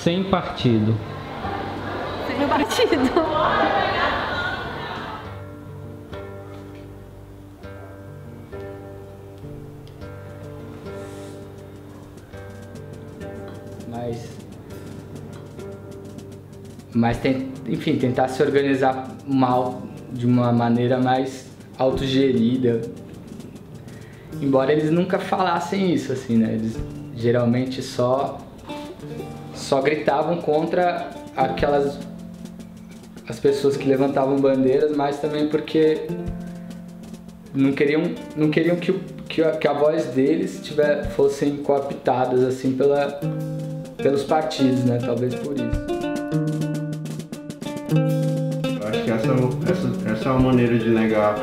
Sem partido. Sem partido. Mas enfim, tentar se organizar de uma maneira mais autogerida. Embora eles nunca falassem isso, assim, né? Eles geralmente só gritavam contra as pessoas que levantavam bandeiras, mas também porque não queriam que a voz deles fossem cooptadas assim pelos partidos, né? Talvez por isso. Eu acho que essa é uma maneira de negar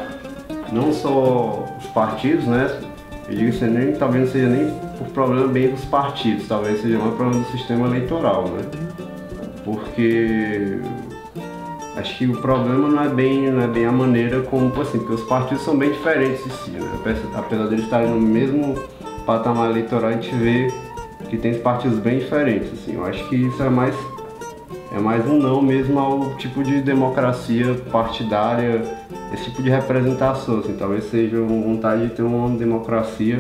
não só os partidos, né? Eu digo assim, talvez não seja nem por problema bem dos partidos, talvez seja mais problema do sistema eleitoral, né? Porque acho que o problema não é bem a maneira como, assim, porque os partidos são bem diferentes em si, né? Apesar de eles estarem no mesmo patamar eleitoral, a gente vê que tem partidos bem diferentes, assim. Eu acho que isso é mais um não mesmo ao tipo de democracia partidária, esse tipo de representação, assim, talvez seja uma vontade de ter uma democracia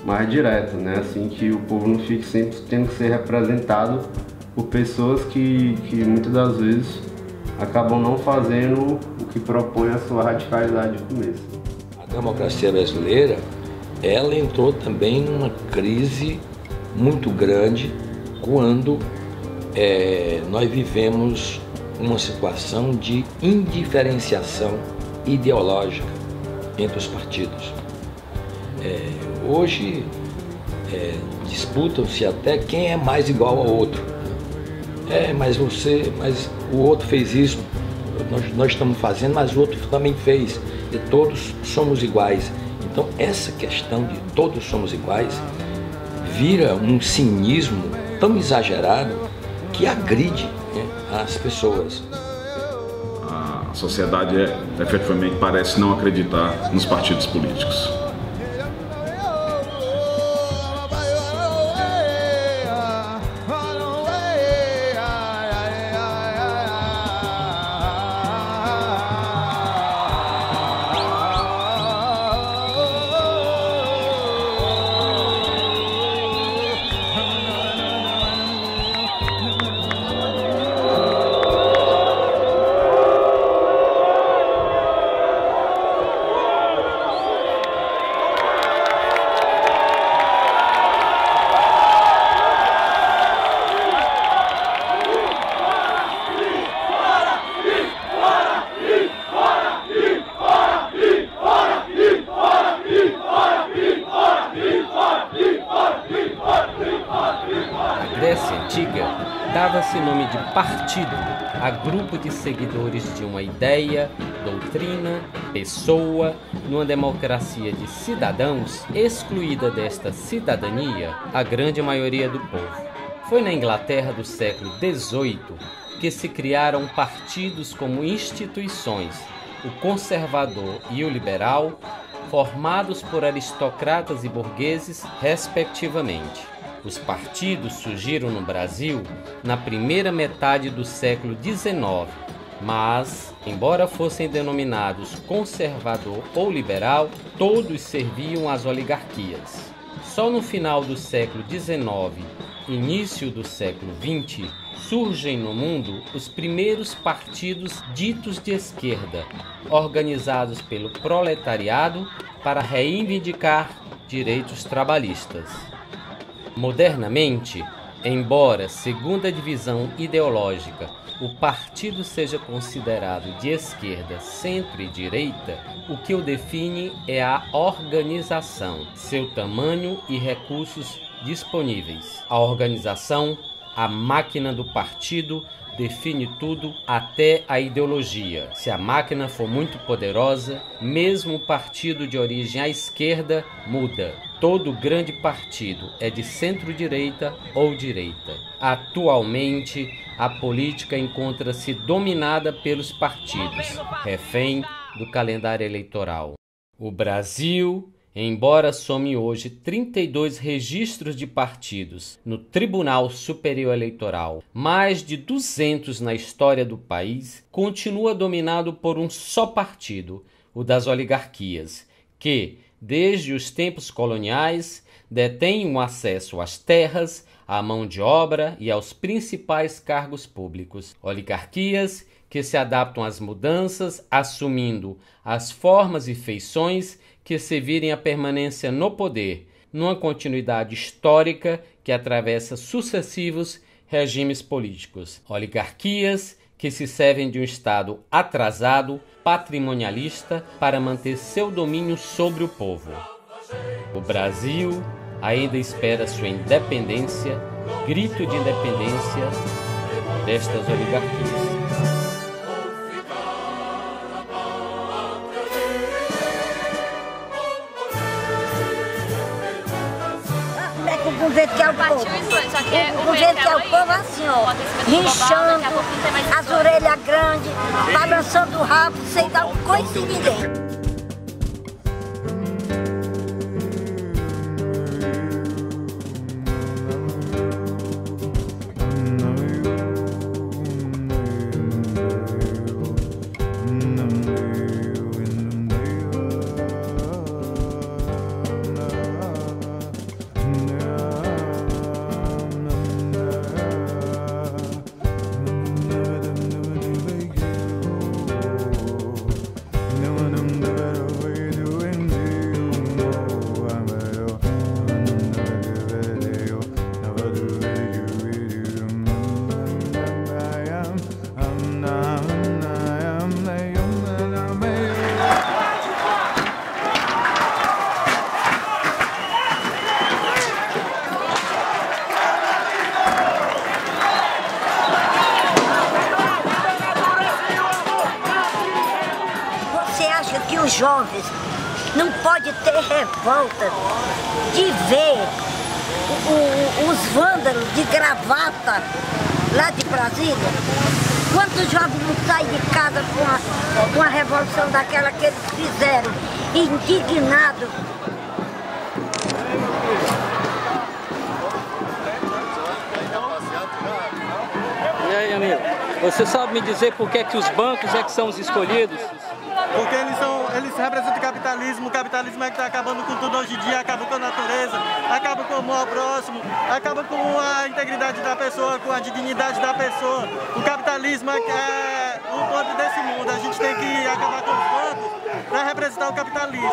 mais direta, né, assim, que o povo não fique sempre tendo que ser representado por pessoas que muitas das vezes acabam não fazendo o que propõe a sua radicalidade de começo. A democracia brasileira, ela entrou também numa crise muito grande quando nós vivemos uma situação de indiferenciação ideológica entre os partidos. Hoje disputam-se até quem é mais igual ao outro. Mas o outro fez isso, nós estamos fazendo, mas o outro também fez, e todos somos iguais. Então essa questão de todos somos iguais vira um cinismo tão exagerado que agride, né, as pessoas. A sociedade efetivamente parece não acreditar nos partidos políticos. Dava-se nome de partido a grupo de seguidores de uma ideia, doutrina, pessoa, numa democracia de cidadãos, excluída desta cidadania a grande maioria do povo. Foi na Inglaterra do século XVIII que se criaram partidos como instituições, o conservador e o liberal, formados por aristocratas e burgueses, respectivamente. Os partidos surgiram no Brasil na primeira metade do século XIX, mas, embora fossem denominados conservador ou liberal, todos serviam às oligarquias. Só no final do século XIX, início do século XX, surgem no mundo os primeiros partidos ditos de esquerda, organizados pelo proletariado para reivindicar direitos trabalhistas. Modernamente, embora, segundo a divisão ideológica, o partido seja considerado de esquerda, centro e direita, o que o define é a organização, seu tamanho e recursos disponíveis. A organização, a máquina do partido, define tudo, até a ideologia. Se a máquina for muito poderosa, mesmo o partido de origem à esquerda muda. Todo grande partido é de centro-direita ou direita. Atualmente, a política encontra-se dominada pelos partidos, refém do calendário eleitoral. O Brasil, Embora some hoje 32 registros de partidos no Tribunal Superior Eleitoral, mais de 200 na história do país, continua dominado por um só partido, o das oligarquias, que, desde os tempos coloniais, detém um acesso às terras, à mão de obra e aos principais cargos públicos. Oligarquias que se adaptam às mudanças, assumindo as formas e feições que servirem à permanência no poder, numa continuidade histórica que atravessa sucessivos regimes políticos. Oligarquias que se servem de um Estado atrasado, patrimonialista, para manter seu domínio sobre o povo. O Brasil ainda espera sua independência, grito de independência destas oligarquias. O governo quer o povo. O governo quer o povo assim, ó, rinchando, as orelhas grandes, balançando o rabo, sem dar um coice em ninguém. Que os jovens não podem ter revolta de ver os vândalos de gravata lá de Brasília? Quantos jovens não saem de casa com a revolução daquela que eles fizeram, indignados? E aí, amigo, você sabe me dizer por que os bancos é que são os escolhidos? Porque eles representam o capitalismo é que está acabando com tudo hoje em dia, acaba com a natureza, acaba com o mal próximo, acaba com a integridade da pessoa, com a dignidade da pessoa. O capitalismo é o ponto desse mundo, a gente tem que acabar com os bancos para representar o capitalismo.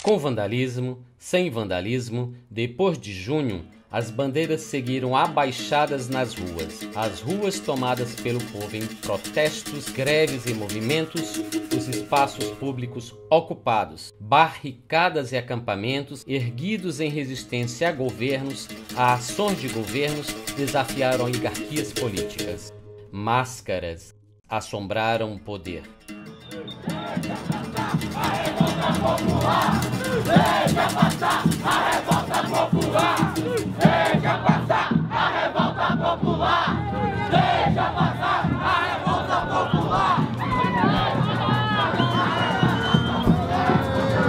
Com vandalismo, sem vandalismo, depois de junho, as bandeiras seguiram abaixadas nas ruas. As ruas tomadas pelo povo em protestos, greves e movimentos, os espaços públicos ocupados, barricadas e acampamentos erguidos em resistência a governos, a ações de governos, desafiaram oligarquias políticas. Máscaras assombraram o poder. Deixa passar a revolta popular! Deixa passar a revolta popular! Deixa passar a revolta popular! Deixa passar a revolta popular!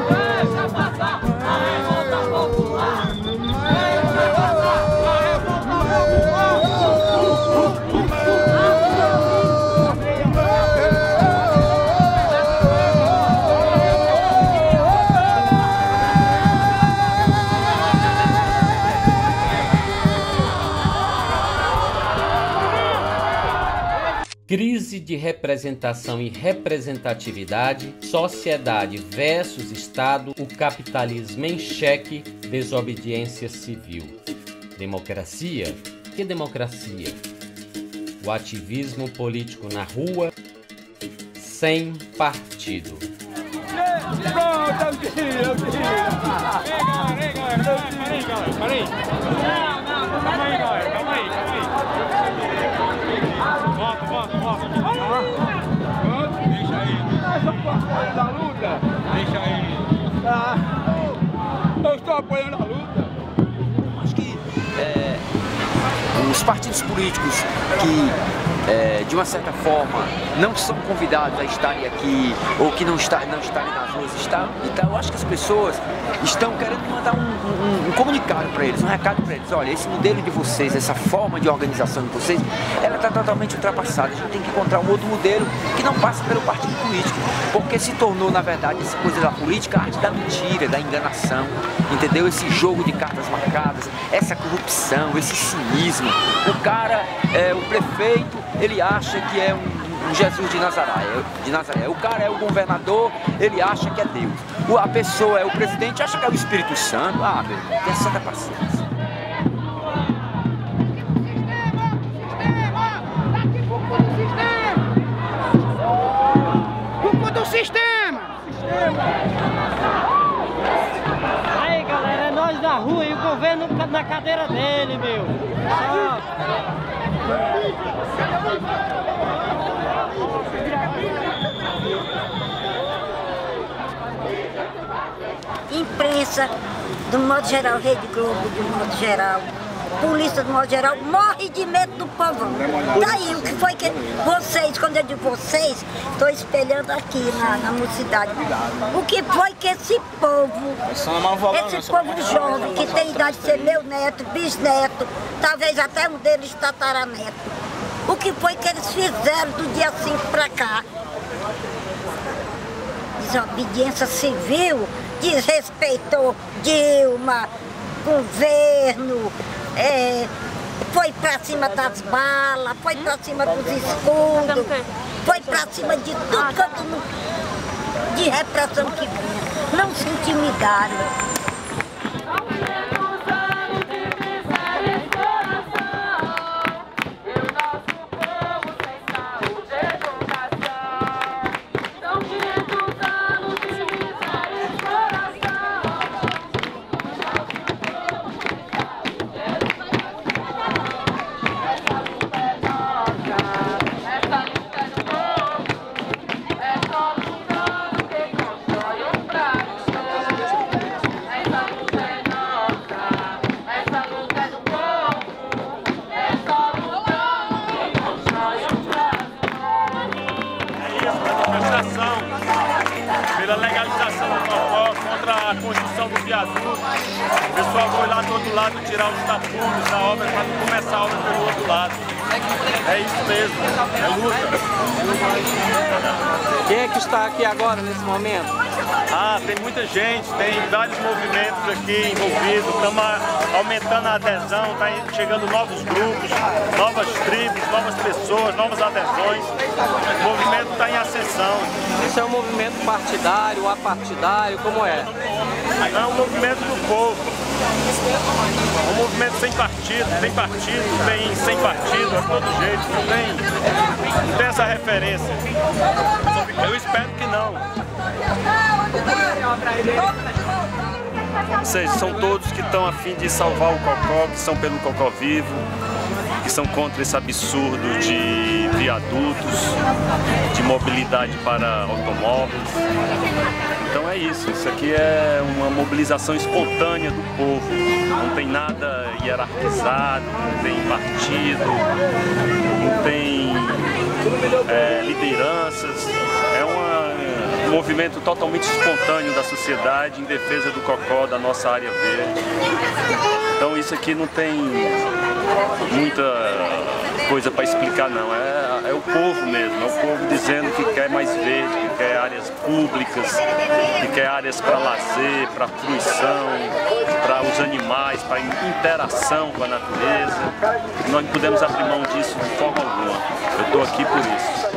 Deixa passar a revolta Crise de representação e representatividade, sociedade versus Estado, o capitalismo em xeque, desobediência civil. Democracia? Que democracia? O ativismo político na rua, sem partido. Deixa aí. Eu estou apoiando a luta. partidos políticos que, de uma certa forma, não são convidados a estarem aqui ou que não estarem nas ruas, eu acho que as pessoas estão querendo mandar um comunicado para eles, um recado para eles. Olha, esse modelo de vocês, essa forma de organização de vocês, ela está totalmente ultrapassada. A gente tem que encontrar um outro modelo que não passe pelo partido político, porque se tornou, na verdade, essa coisa da política, a arte da mentira, da enganação, entendeu? Esse jogo de cartas marcadas, essa corrupção, esse cinismo. O cara, o prefeito, ele acha que é um Jesus de Nazaré. O cara é o governador, ele acha que é Deus. A pessoa é o presidente, acha que é o Espírito Santo. Ah, meu irmão, tem santa paciência. Culpa do sistema! Aí, galera, é nós da rua e o governo na cadeira dele, meu. Imprensa, do modo geral, Rede Globo, do modo geral, polícia, do modo geral, morre de medo do povão. Daí, o que foi que vocês, quando eu digo vocês, estou espelhando aqui na mocidade, o que foi que esse povo jovem, que tem idade de ser meu neto, bisneto, talvez até um deles tataraneto, o que foi que eles fizeram do dia 5 para cá? Desobediência civil, desrespeitou Dilma, governo, foi pra cima das balas, foi pra cima dos escudos, foi pra cima de tudo quanto de repressão que vinha. Não se intimidaram. Pela legalização do cocó, contra a construção do viaduto. O pessoal foi lá do outro lado tirar os tapumes da obra para não começar a obra pelo outro lado. É isso mesmo, é luta. Quem é que está aqui agora, nesse momento? Ah, tem muita gente, tem vários movimentos aqui envolvidos, estamos aumentando a adesão, está chegando novos grupos, novas tribos, novas pessoas, novas adesões. O movimento está em ascensão. Isso é um movimento partidário, apartidário, como é? É um movimento do povo. Um movimento sem partido, tem sem partido, é todo jeito, não tem essa referência. Eu espero que não. Vocês são todos que estão a fim de salvar o cocó, que são pelo cocó vivo, que são contra esse absurdo de viadutos, de mobilidade para automóveis. Então é isso aqui é uma mobilização espontânea do povo, não tem nada hierarquizado, não tem partido, não tem lideranças, é um movimento totalmente espontâneo da sociedade em defesa do cocó, da nossa área verde. Então isso aqui não tem muita coisa para explicar não, é o povo mesmo, é o povo dizendo que quer mais verde, que quer áreas públicas, que quer áreas para lazer, para fruição, para os animais, para interação com a natureza. Nós não podemos abrir mão disso de forma alguma. Eu estou aqui por isso.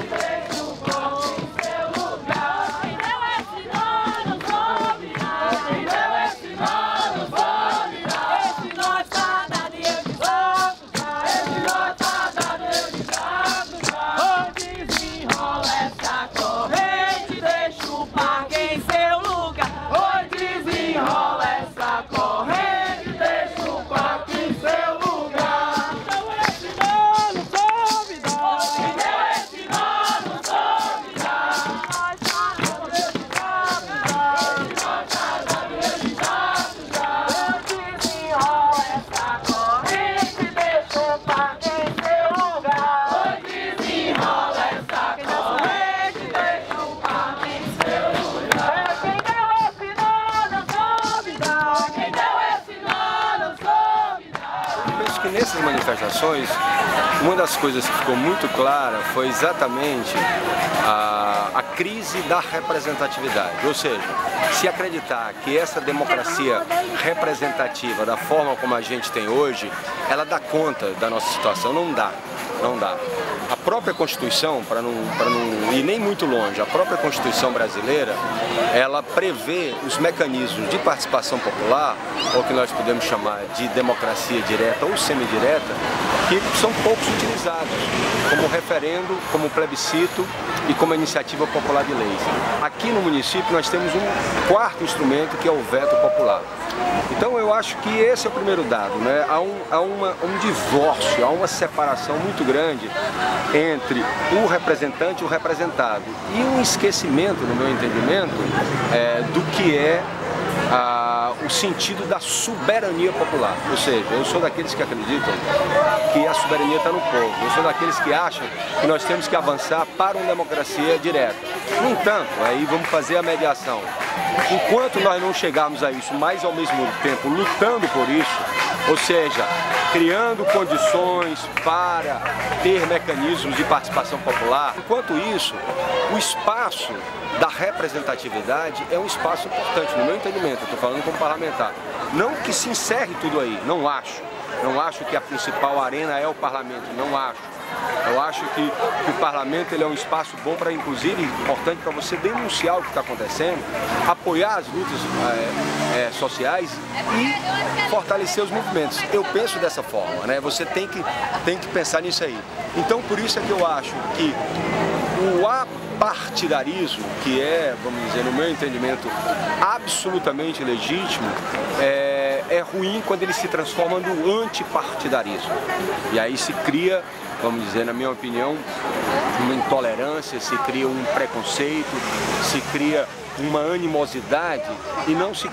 manifestações, uma das coisas que ficou muito clara foi exatamente a crise da representatividade. Ou seja, se acreditar que essa democracia representativa, da forma como a gente tem hoje, ela dá conta da nossa situação, não dá. Não dá. A própria Constituição, para não ir nem muito longe, a própria Constituição brasileira, ela prevê os mecanismos de participação popular, ou que nós podemos chamar de democracia direta ou semidireta, que são poucos utilizados, como referendo, como plebiscito e como iniciativa popular de leis. Aqui no município nós temos um quarto instrumento, que é o veto popular. Então eu acho que esse é o primeiro dado, né? Há um divórcio, há uma separação muito grande entre o representante e o representado, e um esquecimento, no meu entendimento, do que é o sentido da soberania popular. Ou seja, eu sou daqueles que acreditam que a soberania está no povo. Eu sou daqueles que acham que nós temos que avançar para uma democracia direta. No entanto, aí vamos fazer a mediação. Enquanto nós não chegarmos a isso, mas ao mesmo tempo lutando por isso, ou seja, criando condições para ter mecanismos de participação popular, enquanto isso, o espaço da representatividade é um espaço importante, no meu entendimento, eu estou falando como parlamentar. Não que se encerre tudo aí, não acho. Não acho que a principal arena é o parlamento, não acho. Eu acho que o parlamento ele é um espaço bom para, inclusive, importante para você denunciar o que está acontecendo, apoiar as lutas sociais e fortalecer os movimentos. Eu penso dessa forma, né? Você tem que pensar nisso aí. Então, por isso é que eu acho que o apartidarismo, que é, vamos dizer, no meu entendimento, absolutamente legítimo, é ruim quando ele se transforma no antipartidarismo. E aí se cria, vamos dizer, na minha opinião, uma intolerância, se cria um preconceito, se cria uma animosidade e não se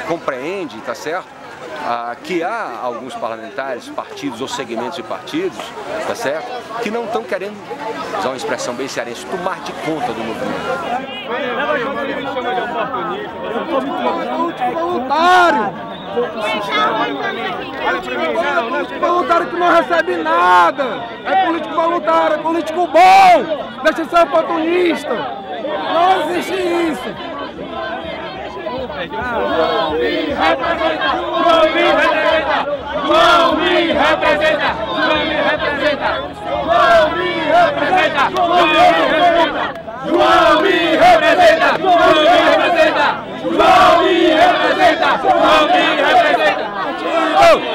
compreende, tá certo? Que há alguns parlamentares, partidos ou segmentos de partidos, tá certo? Que não estão querendo, usar uma expressão bem cearense, tomar de conta do movimento. Voluntário! Político voluntário que não recebe nada! É político voluntário, é político bom! Deixa de ser oportunista! Não existe isso! Não me representa! Não me representa! Não me representa! Não me representa! Não me representa! Não me representa! João me representa! Não me representa! João me representa! Não me representa!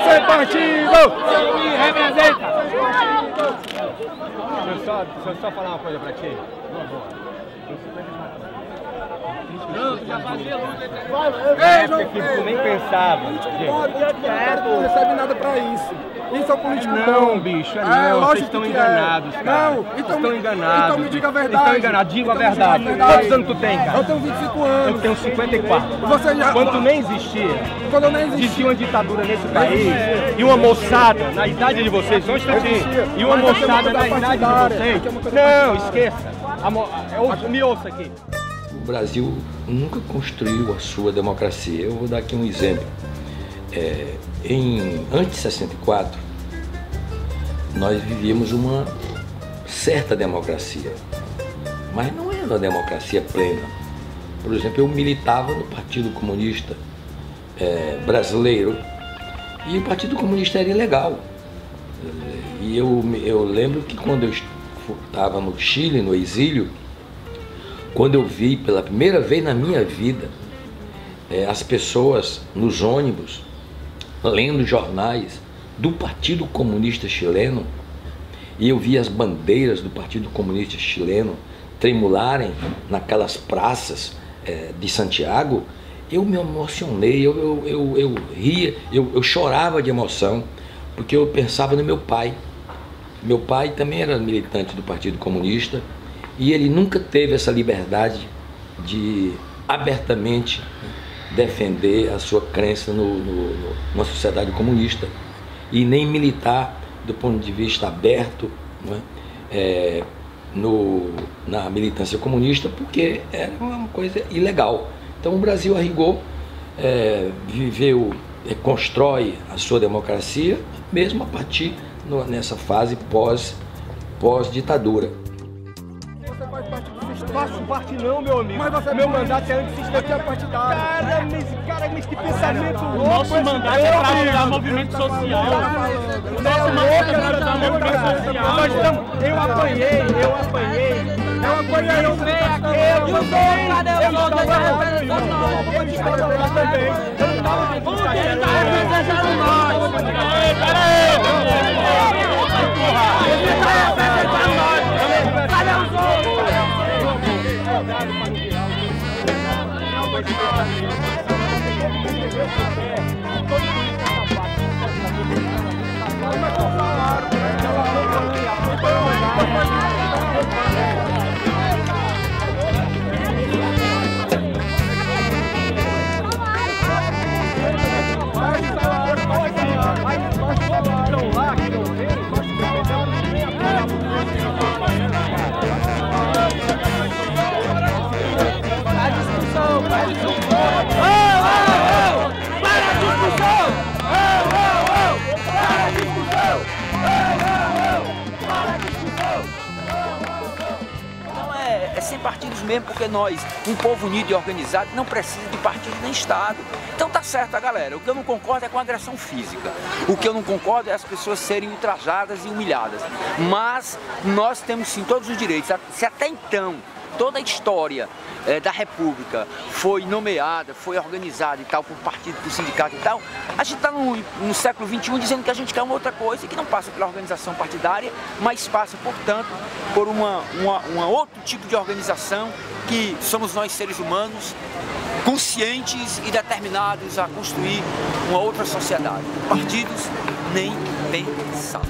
Sem partido! Não me representa! Deixa eu só falar uma coisa pra ti. Não, tu já fazia luta. É porque tu nem pensava. Não recebe nada pra isso. Isso é político bom. Não, bicho, não. Vocês estão enganados, cara. Não, estão enganados. Então me diga a verdade. Estão enganados, diga a verdade. Quantos anos tu tem, cara? Eu tenho 25 anos. Eu tenho 54. Você já... Quando tu nem existia. Quando eu nem existia. Existia uma ditadura nesse país. E uma moçada, na idade de vocês, só um instantinho. E uma moçada na idade de vocês. Não, esqueça. Me ouça aqui. O Brasil nunca construiu a sua democracia. Eu vou dar aqui um exemplo. Antes de 64, nós vivíamos uma certa democracia, mas não era uma democracia plena. Por exemplo, eu militava no Partido Comunista Brasileiro e o Partido Comunista era ilegal. E eu lembro que quando eu estava no Chile, no exílio, quando eu vi pela primeira vez na minha vida as pessoas nos ônibus lendo jornais do Partido Comunista Chileno, e eu vi as bandeiras do Partido Comunista Chileno tremularem naquelas praças de Santiago, eu me emocionei, eu ria, eu chorava de emoção, porque eu pensava no meu pai. Meu pai também era militante do Partido Comunista e ele nunca teve essa liberdade de abertamente defender a sua crença numa sociedade comunista e nem militar do ponto de vista aberto, não é? Na militância comunista, porque era uma coisa ilegal. Então o Brasil, a rigor, viveu constrói a sua democracia, mesmo a partir nessa fase pós-ditadura. Você faz parte do sistema? Faço parte não, meu amigo. Mas você meu mandato é antissistema partidário. Cara, mas que pensamento louco! Nosso mandato é para ajudar o movimento social. Nosso mandato é para ajudar o movimento social. Eu apanhei. Eu venho aqui. E o dono, cadê o dono? Ele estava lá também. Eu não estava Ele está representando nós. Cadê os outros? É sem partidos mesmo, porque nós, um povo unido e organizado, não precisa de partido nem Estado. Então tá certo, galera. O que eu não concordo é com a agressão física. O que eu não concordo é as pessoas serem ultrajadas e humilhadas. Mas nós temos sim todos os direitos. Se até então toda a história da República foi nomeada, foi organizada e tal, por partido, por sindicato e tal, a gente está no século XXI dizendo que a gente quer uma outra coisa, que não passa pela organização partidária, mas passa, portanto, por uma outro tipo de organização, que somos nós seres humanos, conscientes e determinados a construir uma outra sociedade. Partidos, nem pensar.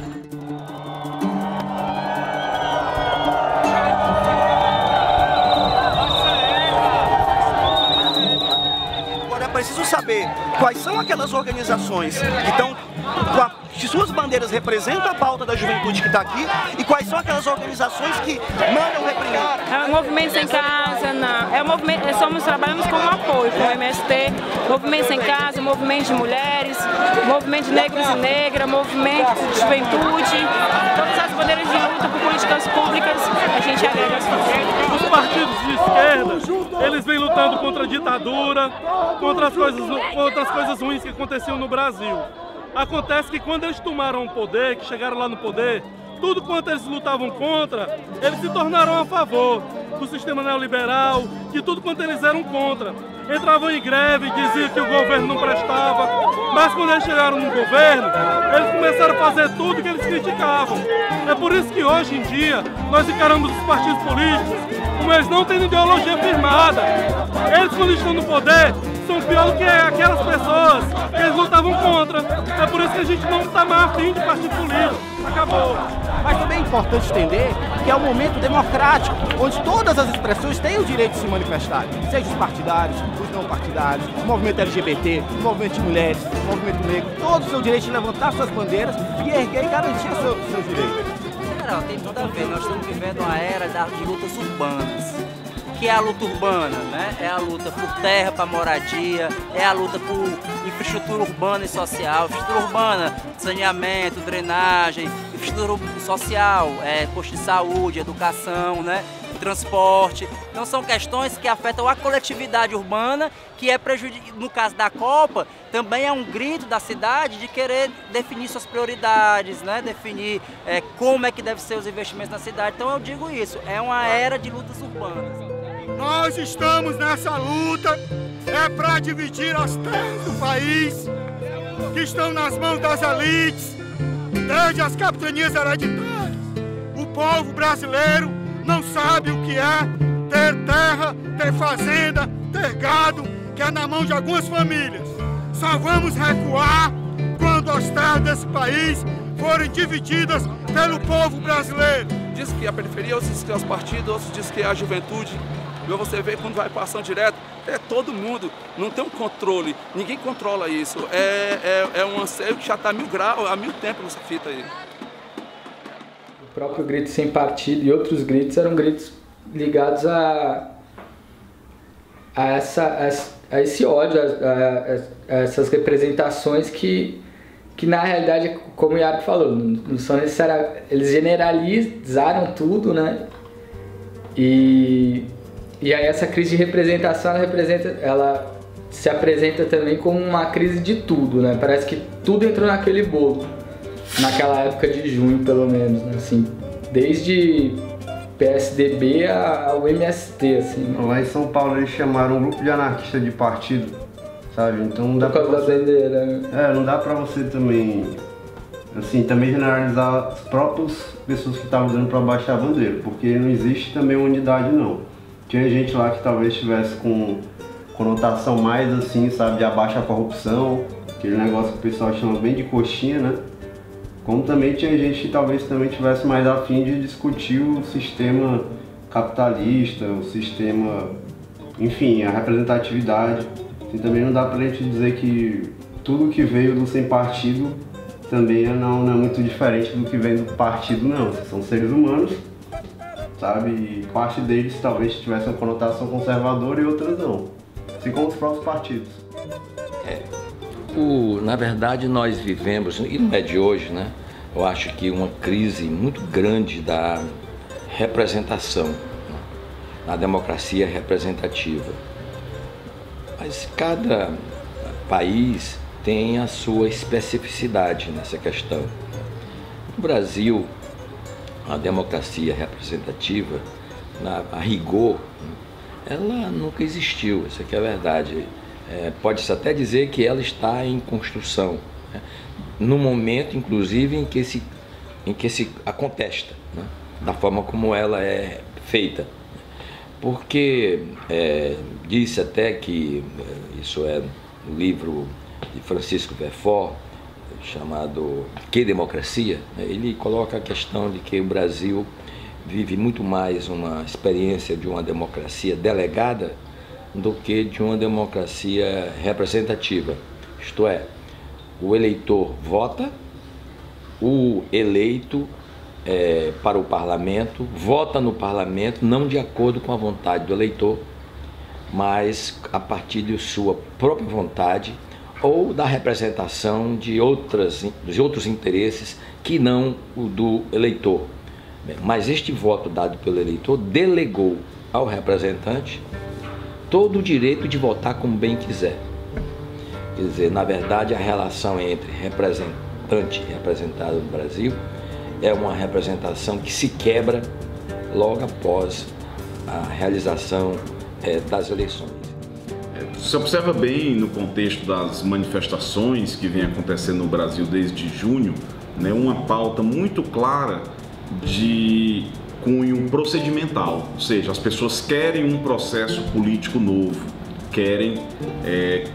Preciso saber quais são aquelas organizações que estão, que suas bandeiras representam a pauta da juventude que está aqui, e quais são aquelas organizações que mandam reprimir. É o Movimento Sem Casa, não. É o movimento, trabalhamos como apoio, com o MST, Movimento Sem Casa, Movimento de Mulheres, Movimento de Negros e Negras, Movimento de Juventude, todas as bandeiras de luta por políticas públicas, a gente agrega as forças. Os partidos de esquerda, eles vêm lutando contra a ditadura, contra as coisas ruins que aconteciam no Brasil. Acontece que quando eles tomaram o poder, que chegaram lá no poder, tudo quanto eles lutavam contra, eles se tornaram a favor do sistema neoliberal, que tudo quanto eles eram contra. Entravam em greve, diziam que o governo não prestava, mas quando eles chegaram no governo, eles começaram a fazer tudo que eles criticavam. É por isso que hoje em dia nós encaramos os partidos políticos como eles não têm ideologia firmada. Eles, quando estão no poder, são pior do que aquelas pessoas que eles lutavam contra. É por isso que a gente não está mais afim de partido político. Acabou. Mas também é importante entender que é um momento democrático, onde todas as expressões têm o direito de se manifestar, seja os partidários, os não partidários, o movimento LGBT, o movimento de mulheres, o movimento negro, todos têm o direito de levantar suas bandeiras e erguer e garantir seus direitos. Não, tem tudo a ver. Nós estamos vivendo uma era de lutas urbanas. O que é a luta urbana, né? É a luta por terra para moradia, é a luta por infraestrutura urbana e social, infraestrutura urbana, saneamento, drenagem, infraestrutura social, posto de saúde, educação, né? Transporte. Então são questões que afetam a coletividade urbana, que é prejudicial. No caso da Copa, também é um grito da cidade de querer definir suas prioridades, né? Definir como é que devem ser os investimentos na cidade. Então eu digo isso, é uma era de lutas urbanas. Nós estamos nessa luta, para dividir as terras do país, que estão nas mãos das elites, desde as capitanias hereditárias. O povo brasileiro não sabe o que é ter terra, ter fazenda, ter gado, que é na mão de algumas famílias. Só vamos recuar quando as terras desse país forem divididas pelo povo brasileiro. Diz que a periferia, outros diz que é os partidos, outros diz que é a juventude. E você vê quando vai passando direto, é todo mundo, não tem um controle, ninguém controla isso. É um anseio que já está a 1000 graus, há 1000 tempos nessa fita aí. O próprio Grito Sem Partido e outros gritos eram gritos ligados a a esse ódio, a essas representações que na realidade, como o Iago falou, não são necessariamente, eles generalizaram tudo, né? E aí essa crise de representação, ela se apresenta também como uma crise de tudo, né? Parece que tudo entrou naquele bolo, naquela época de junho, pelo menos, né? Assim, desde PSDB ao MST, assim. Né? Lá em São Paulo eles chamaram um grupo de anarquistas de partido, sabe? Então não dá pra você... bandeira, né? não dá pra você também, assim, também generalizar as próprias pessoas que estavam dando pra baixar a bandeira, porque não existe também unidade, não. Tinha gente lá que talvez estivesse com conotação mais assim, sabe, de abaixa a corrupção, aquele negócio que o pessoal chama bem de coxinha, né? Como também tinha gente que talvez também tivesse mais a fim de discutir o sistema capitalista, o sistema, enfim, a representatividade. E também não dá pra gente dizer que tudo que veio do sem partido também não é muito diferente do que vem do partido, não. São seres humanos, sabe? E parte deles talvez tivesse uma conotação conservadora e outras não. Assim como os próprios partidos. Na verdade, nós vivemos, e não é de hoje, né? Eu acho que uma crise muito grande da representação, né? Na democracia representativa. Mas cada país tem a sua especificidade nessa questão. No Brasil, a democracia representativa, a rigor, ela nunca existiu, isso aqui é a verdade. Pode-se até dizer que ela está em construção, né? No momento, inclusive, em que se a contesta, né? Da forma como ela é feita. Porque disse até que, isso é no livro de Francisco Verfort, chamado Que Democracia, né? Ele coloca a questão de que o Brasil vive muito mais uma experiência de uma democracia delegada do que de uma democracia representativa. Isto é, o eleitor vota, o eleito para o parlamento, vota no parlamento não de acordo com a vontade do eleitor, mas a partir de sua própria vontade ou da representação de outros interesses que não o do eleitor. Mas este voto dado pelo eleitor delegou ao representante todo o direito de votar como bem quiser. Quer dizer, na verdade, a relação entre representante e representado no Brasil é uma representação que se quebra logo após a realização das eleições. Você observa bem no contexto das manifestações que vem acontecendo no Brasil desde junho, né, uma pauta muito clara de cunho procedimental, ou seja, as pessoas querem um processo político novo, querem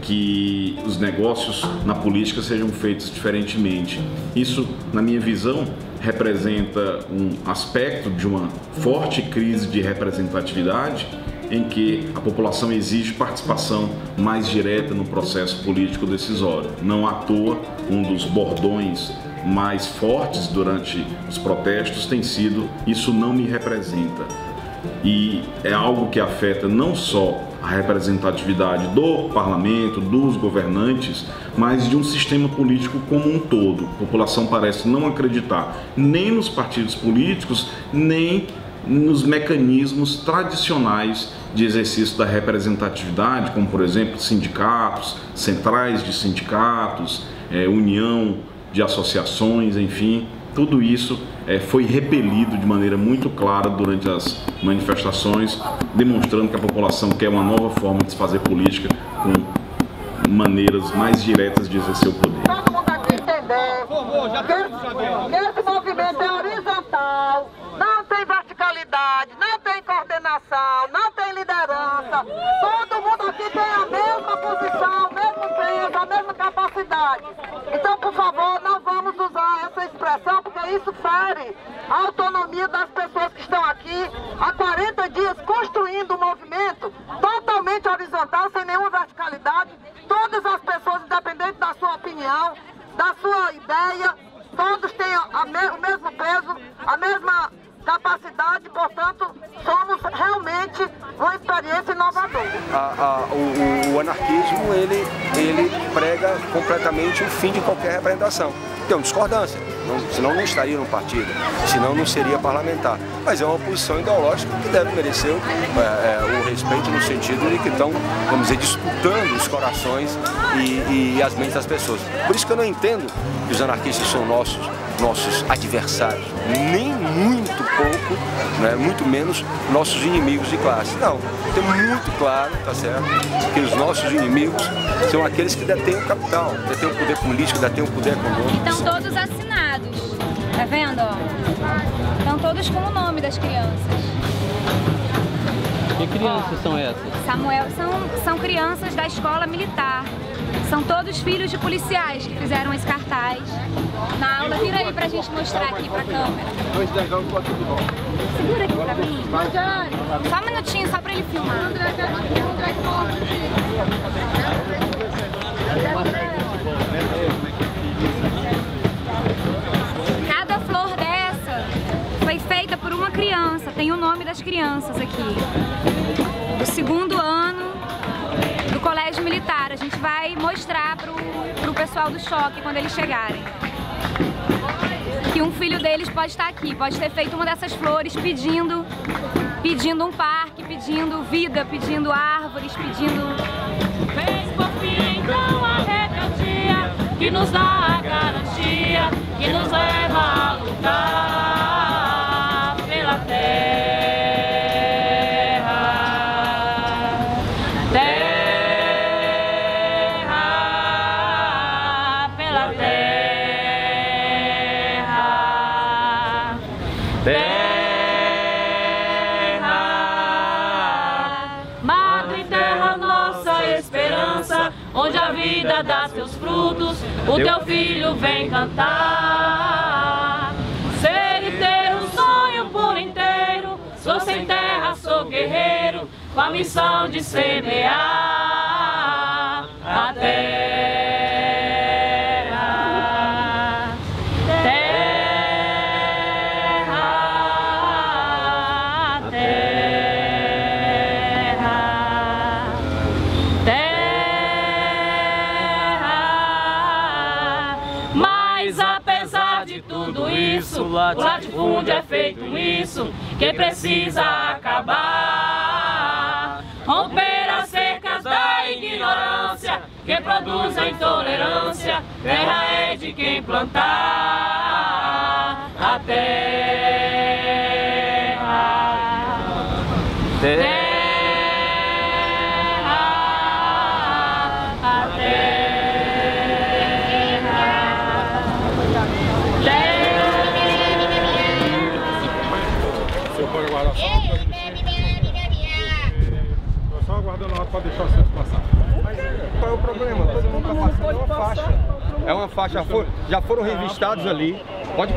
que os negócios na política sejam feitos diferentemente. Isso, na minha visão, representa um aspecto de uma forte crise de representatividade em que a população exige participação mais direta no processo político decisório. Não à toa, um dos bordões mais fortes durante os protestos tem sido "isso não me representa". E é algo que afeta não só a representatividade do parlamento, dos governantes, mas de um sistema político como um todo. A população parece não acreditar nem nos partidos políticos, nem nos mecanismos tradicionais de exercício da representatividade, como por exemplo sindicatos, centrais de sindicatos, união de associações, enfim, tudo isso foi repelido de maneira muito clara durante as manifestações, demonstrando que a população quer uma nova forma de se fazer política com maneiras mais diretas de exercer o poder. Todo mundo aqui entender que esse movimento é horizontal, não tem verticalidade, não tem coordenação, não tem liderança. Todo mundo aqui tem a mesma posição, o mesmo peso, a mesma capacidade. Então, por favor, não vamos usar essa expressão, porque isso fere a autonomia das pessoas que estão aqui há 40 dias construindo um movimento totalmente horizontal, sem nenhuma verticalidade. Todas as pessoas, independente da sua opinião, da sua ideia, todos têm o mesmo peso, a mesma capacidade na cidade, portanto, somos realmente uma experiência inovadora. O anarquismo, ele prega completamente o fim de qualquer representação. Tem uma discordância, senão não estaria no partido, senão não seria parlamentar. Mas é uma posição ideológica que deve merecer o respeito no sentido de que estão, vamos dizer, disputando os corações e as mentes das pessoas. Por isso que eu não entendo que os anarquistas são nossos adversários, nem muito pouco, né, muito menos nossos inimigos de classe. Não, tem muito claro, tá certo, que os nossos inimigos são aqueles que detêm o capital, detêm o poder político, detêm o poder econômico. Estão todos assinados, tá vendo? Ó? Estão todos com o nome das crianças. Que crianças são essas? Samuel, são crianças da escola militar. São todos filhos de policiais que fizeram esse cartaz na aula. Vira aí pra gente mostrar aqui pra câmera. Segura aqui pra mim. Só um minutinho, só pra ele filmar. Cada flor dessa foi feita por uma criança. Tem o nome das crianças aqui. Do 2º ano do Colégio Militar. A gente vai mostrar pro pessoal do choque quando eles chegarem. Que um filho deles pode estar aqui, pode ter feito uma dessas flores pedindo um parque, pedindo vida, pedindo árvores, pedindo... Fez por fim então a rebeldia que nos dá a garantia, que nos leva a lutar pela terra. Onde a vida dá seus frutos, o teu filho vem cantar. Ser e ter um sonho por inteiro, sou sem terra, sou guerreiro, com a missão de semear a terra. O latifúndio é feito isso, que precisa acabar. Romper as cercas da ignorância, que produz a intolerância. Terra é de quem plantar a terra. Pode deixar o centro passar. Mas qual é o problema? Todo mundo está passando uma faixa. É uma faixa, já foram revistados ali. Pode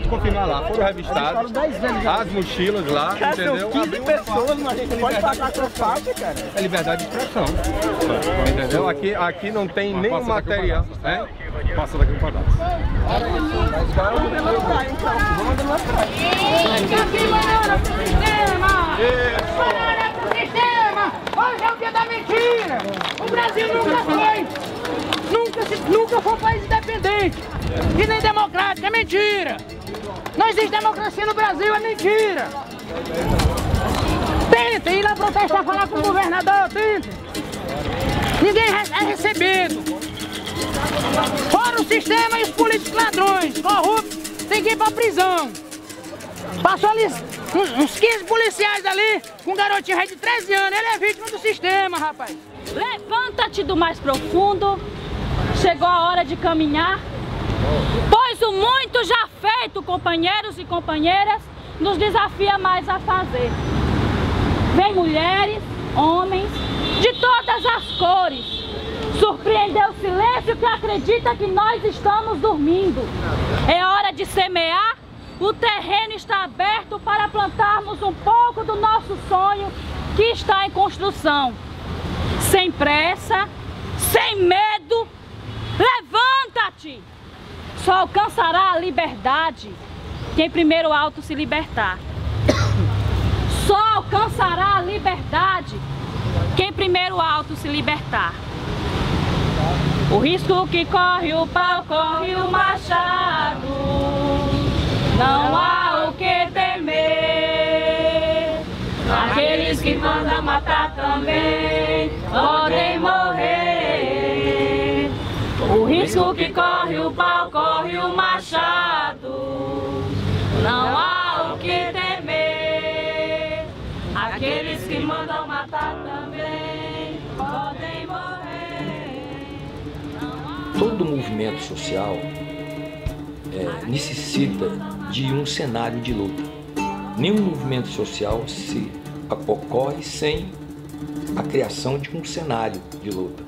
confirmar lá, foram revistados. As mochilas lá, entendeu? 15 pessoas, mas a gente pode passar com a faixa, cara. É liberdade de expressão. Entendeu? Aqui não tem nenhum material. Passa daqui no pedaço. Vamos demonstrar, então. Vamos demonstrar. Aqui, banana pro sistema! Banana pro sistema! Hoje é o dia da mentira! O Brasil nunca foi! Nunca foi um país independente! E nem democrático, é mentira! Não existe democracia no Brasil, é mentira! Tentem ir lá protestar, falar com o governador, tentem! Ninguém é recebido! Fora o sistema e os políticos ladrões, corruptos, tem que ir pra prisão. Passou ali uns 15 policiais ali, com um garotinho de 13 anos, ele é vítima do sistema, rapaz. Levanta-te do mais profundo, chegou a hora de caminhar, pois o muito já feito, companheiros e companheiras, nos desafia mais a fazer. Vem mulheres, homens, de todas as cores, surpreender o silêncio que acredita que nós estamos dormindo. É hora de semear, o terreno está aberto para plantarmos um pouco do nosso sonho que está em construção. Sem pressa, sem medo, levanta-te! Só alcançará a liberdade quem primeiro alto se libertar. Só alcançará a liberdade quem primeiro alto se libertar. O risco que corre o pau, corre o machado. Não há o que temer. Aqueles que mandam matar também podem morrer. O risco que corre o pau, corre o machado. Não há o que temer. Aqueles que mandam matar também podem morrer. Todo movimento social necessita de um cenário de luta. Nenhum movimento social se ocorre sem a criação de um cenário de luta.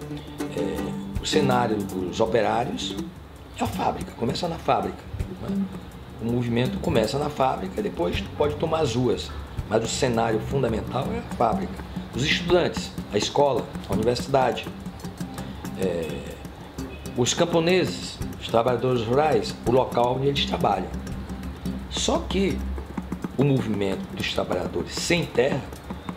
O cenário dos operários é a fábrica, começa na fábrica. Né? O movimento começa na fábrica, depois pode tomar as ruas, mas o cenário fundamental é a fábrica. Os estudantes, a escola, a universidade, os camponeses, os trabalhadores rurais, o local onde eles trabalham. Só que o movimento dos trabalhadores sem terra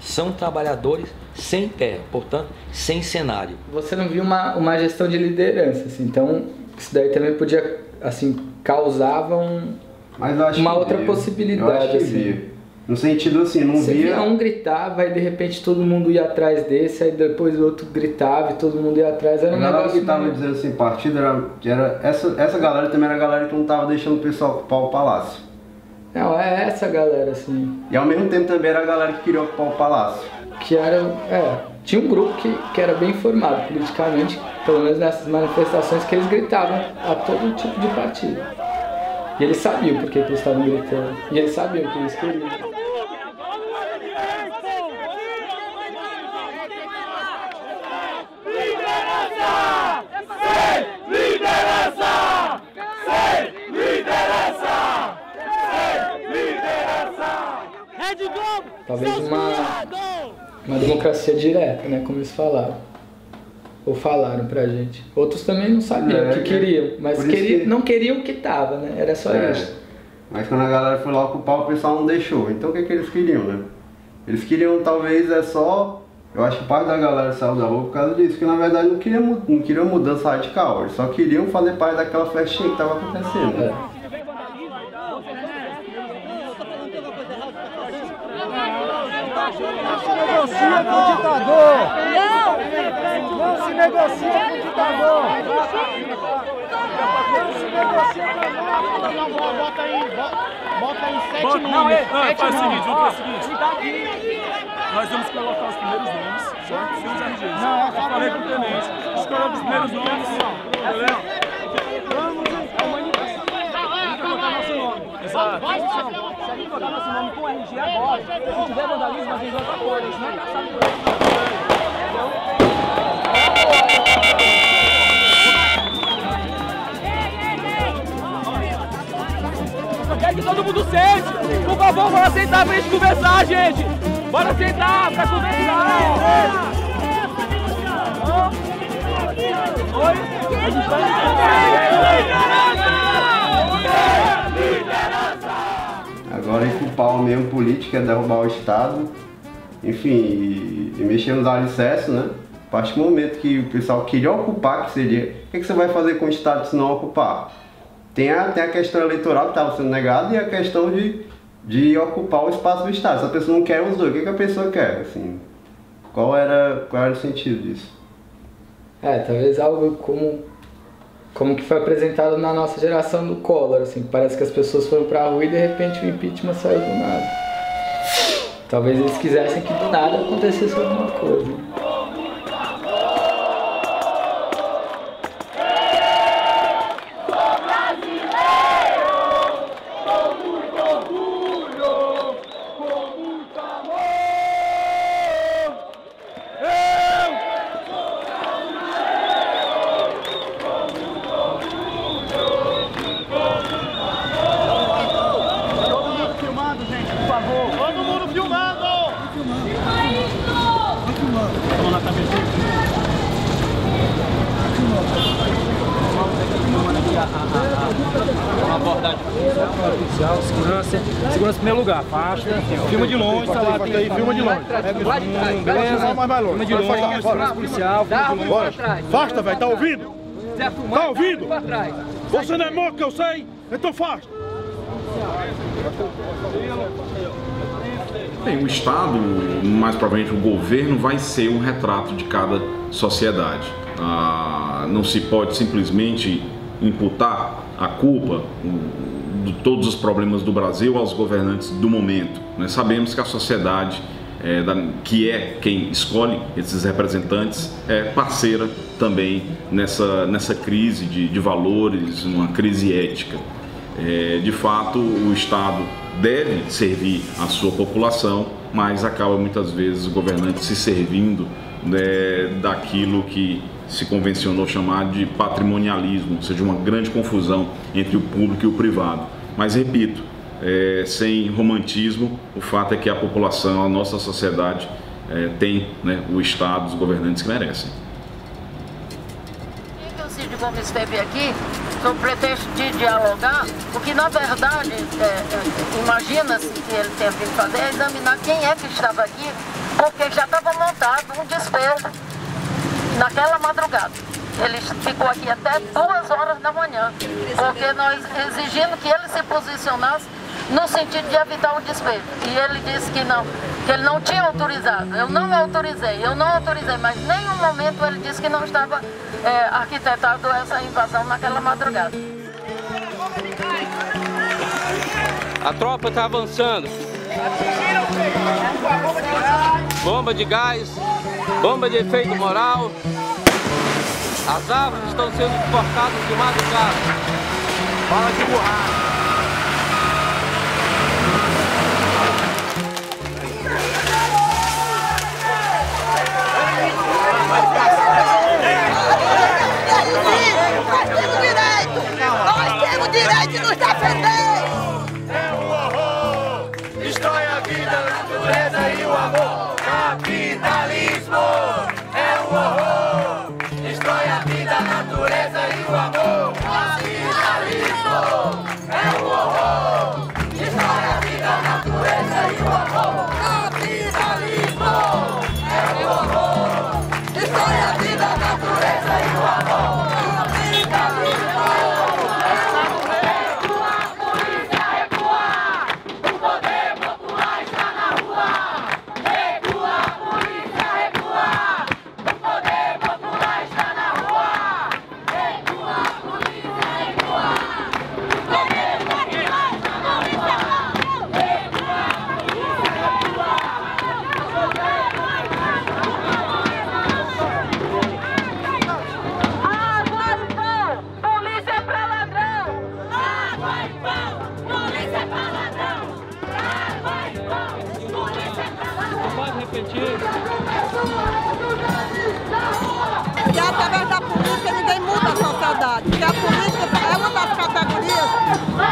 são trabalhadores sem terra, portanto, sem cenário. Você não viu uma gestão de liderança, assim, então isso daí também podia, assim, causava uma outra possibilidade. Eu acho que assim. via. No sentido assim, não Você via... via um gritava e de repente todo mundo ia atrás desse, aí depois o outro gritava e todo mundo ia atrás. Era um negócio que tava dizendo assim, partido era essa galera também era a galera que não tava deixando o pessoal ocupar o palácio. Não, é essa galera, assim. E ao mesmo tempo também era a galera que queria ocupar o palácio. Que era, tinha um grupo que era bem formado politicamente, pelo menos nessas manifestações, que eles gritavam a todo tipo de partido. E eles sabiam por que eles estavam gritando. E eles sabiam o que eles queriam. Liderança! Sem liderança! Sem liderança! Sem liderança! Rede Globo! Talvez uma democracia direta, né? Como eles falaram. Ou falaram pra gente. Outros também não sabiam o que queriam, mas não queriam o que tava, né? Era só isso. Mas quando a galera foi lá ocupar, o pessoal não deixou. Então o que eles queriam, né? Eles queriam, talvez, eu acho que parte da galera saiu da rua por causa disso, que na verdade não queriam mudança radical. Eles só queriam fazer parte daquela festinha que tava acontecendo. Não se negocia com o ditador! Não se negocia com o ditador! Não se negocia com o ditador! Bota aí 7 nomes. Não, faz o seguinte, vamos fazer o seguinte. Nós vamos colocar os primeiros nomes, certo? Sem os RGs. Não, eu falei pro tenente. Nós colocamos os primeiros nomes, beleza? Vamos botar nosso nome. Exato. Se a gente botar nosso nome com RG agora, se tiver vandalismo, a gente vai pra fora. Isso não é caçado por isso. Eu quero que todo mundo sente. Por favor, bora sentar pra gente conversar, gente. Bora sentar pra conversar. Oi? A gente vai... Agora ir pro pau mesmo político é derrubar o Estado, enfim, e mexer nos alicerces, né? A partir do momento que o pessoal queria ocupar, que seria, o que você vai fazer com o Estado se não ocupar? Tem a questão eleitoral que estava sendo negada e a questão de ocupar o espaço do Estado. Se a pessoa não quer os dois, o que a pessoa quer? Assim, qual era o sentido disso? Talvez algo como que foi apresentado na nossa geração do Collor, assim, parece que as pessoas foram pra rua e de repente o impeachment saiu do nada. Talvez eles quisessem que do nada acontecesse alguma coisa. tomando aqui uma abordagem policial, segurança em primeiro lugar, afasta, filma de longe, tá lá, tem aí, filma de longe. Beleza? Filma de longe, segurança policial, filma de longe. Afasta, velho, tá ouvindo? Tá ouvindo? Você não é moco que eu sei, então afasta. Bem, o Estado, mais provavelmente o governo, vai ser um retrato de cada sociedade. Não se pode simplesmente imputar a culpa de todos os problemas do Brasil aos governantes do momento. Nós sabemos que a sociedade, que é quem escolhe esses representantes, é parceira também nessa crise de valores, uma crise ética. De fato, o Estado deve servir a sua população, mas acaba muitas vezes o governante se servindo daquilo que se convencionou chamar de patrimonialismo, ou seja, uma grande confusão entre o público e o privado. Mas repito, sem romantismo, o fato é que a população, a nossa sociedade tem o Estado, os governantes que merecem. O Cid Gomes esteve aqui sob pretexto de dialogar, porque na verdade, imagina-se que ele tem que fazer é examinar quem é que estava aqui, porque já estava montado um despejo naquela madrugada. Ele ficou aqui até 2 horas da manhã, porque nós exigindo que ele se posicionasse no sentido de evitar o despejo. E ele disse que não, que ele não tinha autorizado. Eu não autorizei, mas em nenhum momento ele disse que não estava arquitetado essa invasão naquela madrugada. A tropa está avançando. Bomba de gás, bomba de efeito moral. As árvores estão sendo cortadas de madrugada. Bala de borracha. Nós temos direito de nos defender! É um horror! Destrói a vida, a natureza e o amor! Capitalismo! É um horror! Destrói a vida, a natureza e o amor! Capitalismo! É um horror! Destrói a vida, a natureza e o amor! Capitalismo! É um horror! Destrói a vida, a natureza e o amor! E através da política ninguém muda a sociedade, porque a política é uma das categorias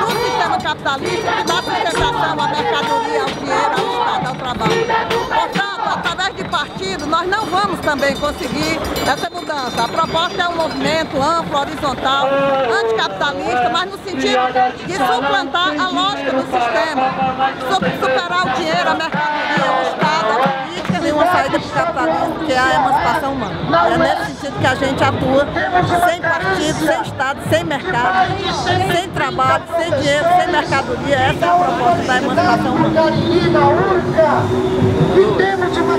do sistema capitalista que dá sustentação à mercadoria, ao dinheiro, ao Estado, ao trabalho. Portanto, através de partido, nós não vamos também conseguir essa mudança. A proposta é um movimento amplo, horizontal, anticapitalista, mas no sentido de suplantar a lógica do sistema, superar o dinheiro, a mercadoria, o Estado, a política e uma saída para o capitalismo, que é a emancipação humana. É nesse sentido que a gente atua, sem partido, sem Estado, sem mercado, sem trabalho, sem dinheiro, sem mercadoria. Essa é a proposta da emancipação humana.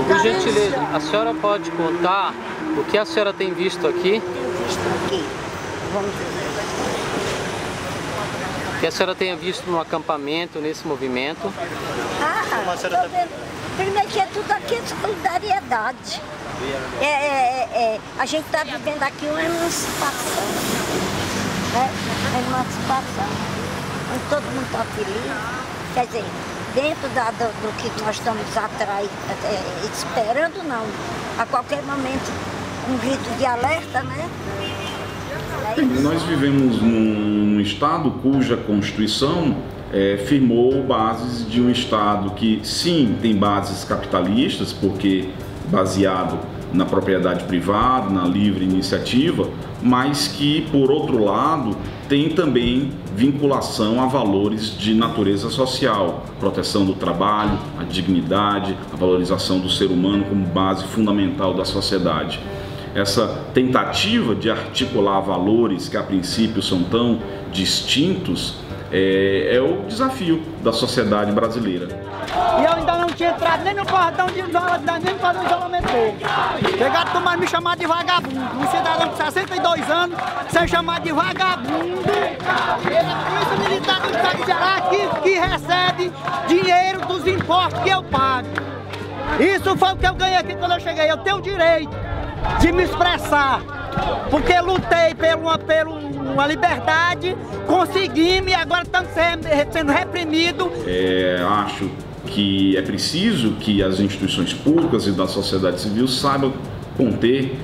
Por gentileza, a senhora pode contar o que a senhora tem visto aqui? O que a senhora tenha visto no acampamento, nesse movimento? Primeiro que é tudo aqui é solidariedade. A gente está vivendo aqui uma emancipação. Uma emancipação. Onde todo mundo está feliz. Quer dizer, dentro do que nós estamos atrás, esperando não. A qualquer momento, um grito de alerta, né? Nós vivemos num Estado cuja Constituição firmou bases de um Estado que, sim, tem bases capitalistas, porque baseado na propriedade privada, na livre iniciativa, mas que, por outro lado, tem também vinculação a valores de natureza social, proteção do trabalho, a dignidade, a valorização do ser humano como base fundamental da sociedade. Essa tentativa de articular valores que a princípio são tão distintos é o desafio da sociedade brasileira. E eu ainda não tinha entrado nem no cordão de isolamento, nem para o isolamento todo. Chegaram a tomar me chamar de vagabundo. Um cidadão de 62 anos ser chamado de vagabundo. A polícia militar do estado de Ceará que recebe dinheiro dos impostos que eu pago. Isso foi o que eu ganhei aqui quando eu cheguei. Eu tenho o direito de me expressar, porque lutei por uma liberdade, consegui e agora estamos sendo reprimidos. Acho que é preciso que as instituições públicas e da sociedade civil saibam conter,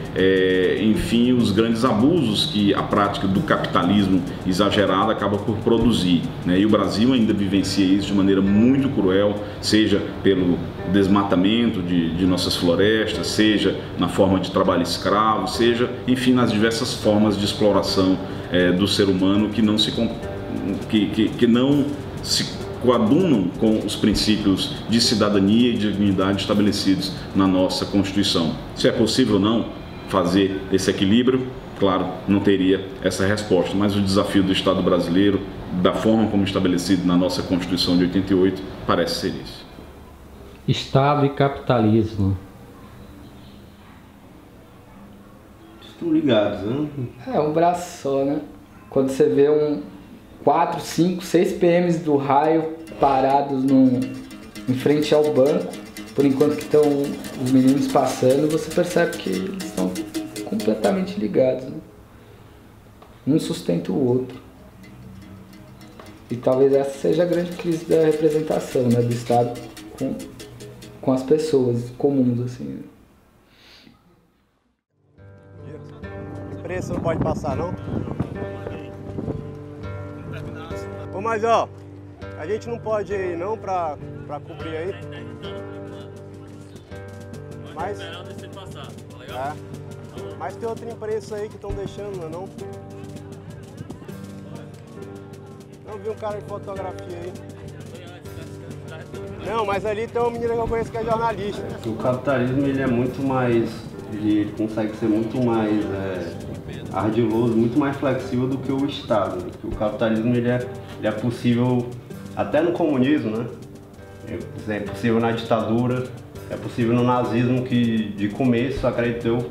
enfim, os grandes abusos que a prática do capitalismo exagerado acaba por produzir, né? E o Brasil ainda vivencia isso de maneira muito cruel, seja pelo desmatamento de nossas florestas, seja na forma de trabalho escravo, seja, enfim, nas diversas formas de exploração do ser humano que não se coadunam com os princípios de cidadania e dignidade estabelecidos na nossa Constituição. Se é possível ou não fazer esse equilíbrio, claro, não teria essa resposta, mas o desafio do Estado brasileiro, da forma como estabelecido na nossa Constituição de 88, parece ser isso. Estado e capitalismo. Estão ligados, né? É um braço só, né? Quando você vê 4, 5, 6 PMs do raio parados em frente ao banco, por enquanto que estão os meninos passando, você percebe que eles estão completamente ligados, né? Um sustenta o outro. E talvez essa seja a grande crise da representação, né, do Estado com as pessoas comuns, assim. O preço não pode passar, não? Ô, mas ó, a gente não pode ir não pra cobrir aí? Mas... Mas tem outra imprensa aí que estão deixando, não é não? Não vi um cara de fotografia aí. Não, mas ali tem uma menina que eu conheço que é jornalista. O capitalismo ele é muito mais, ele consegue ser muito mais ardiloso, muito mais flexível do que o Estado. Porque o capitalismo ele é possível até no comunismo, né? É possível na ditadura, é possível no nazismo, que de começo, acredito eu,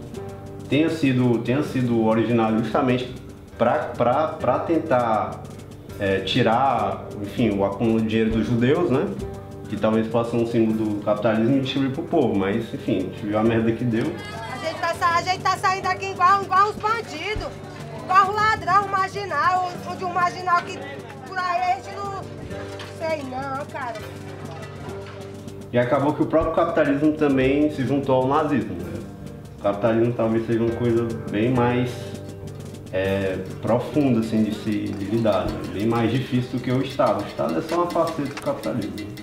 tenha sido originado justamente para tentar tirar, enfim, o acúmulo de dinheiro dos judeus, né? Que talvez possa ser um símbolo do capitalismo e distribuir pro povo, mas enfim, a gente viu a merda que deu. A gente tá saindo daqui igual uns bandidos, igual um ladrão, um marginal, de um marginal que por aí a gente não sei não, cara. E acabou que o próprio capitalismo também se juntou ao nazismo, né? O capitalismo talvez seja uma coisa bem mais profunda assim, de lidar, né? Bem mais difícil do que o Estado. O Estado é só uma faceta do capitalismo.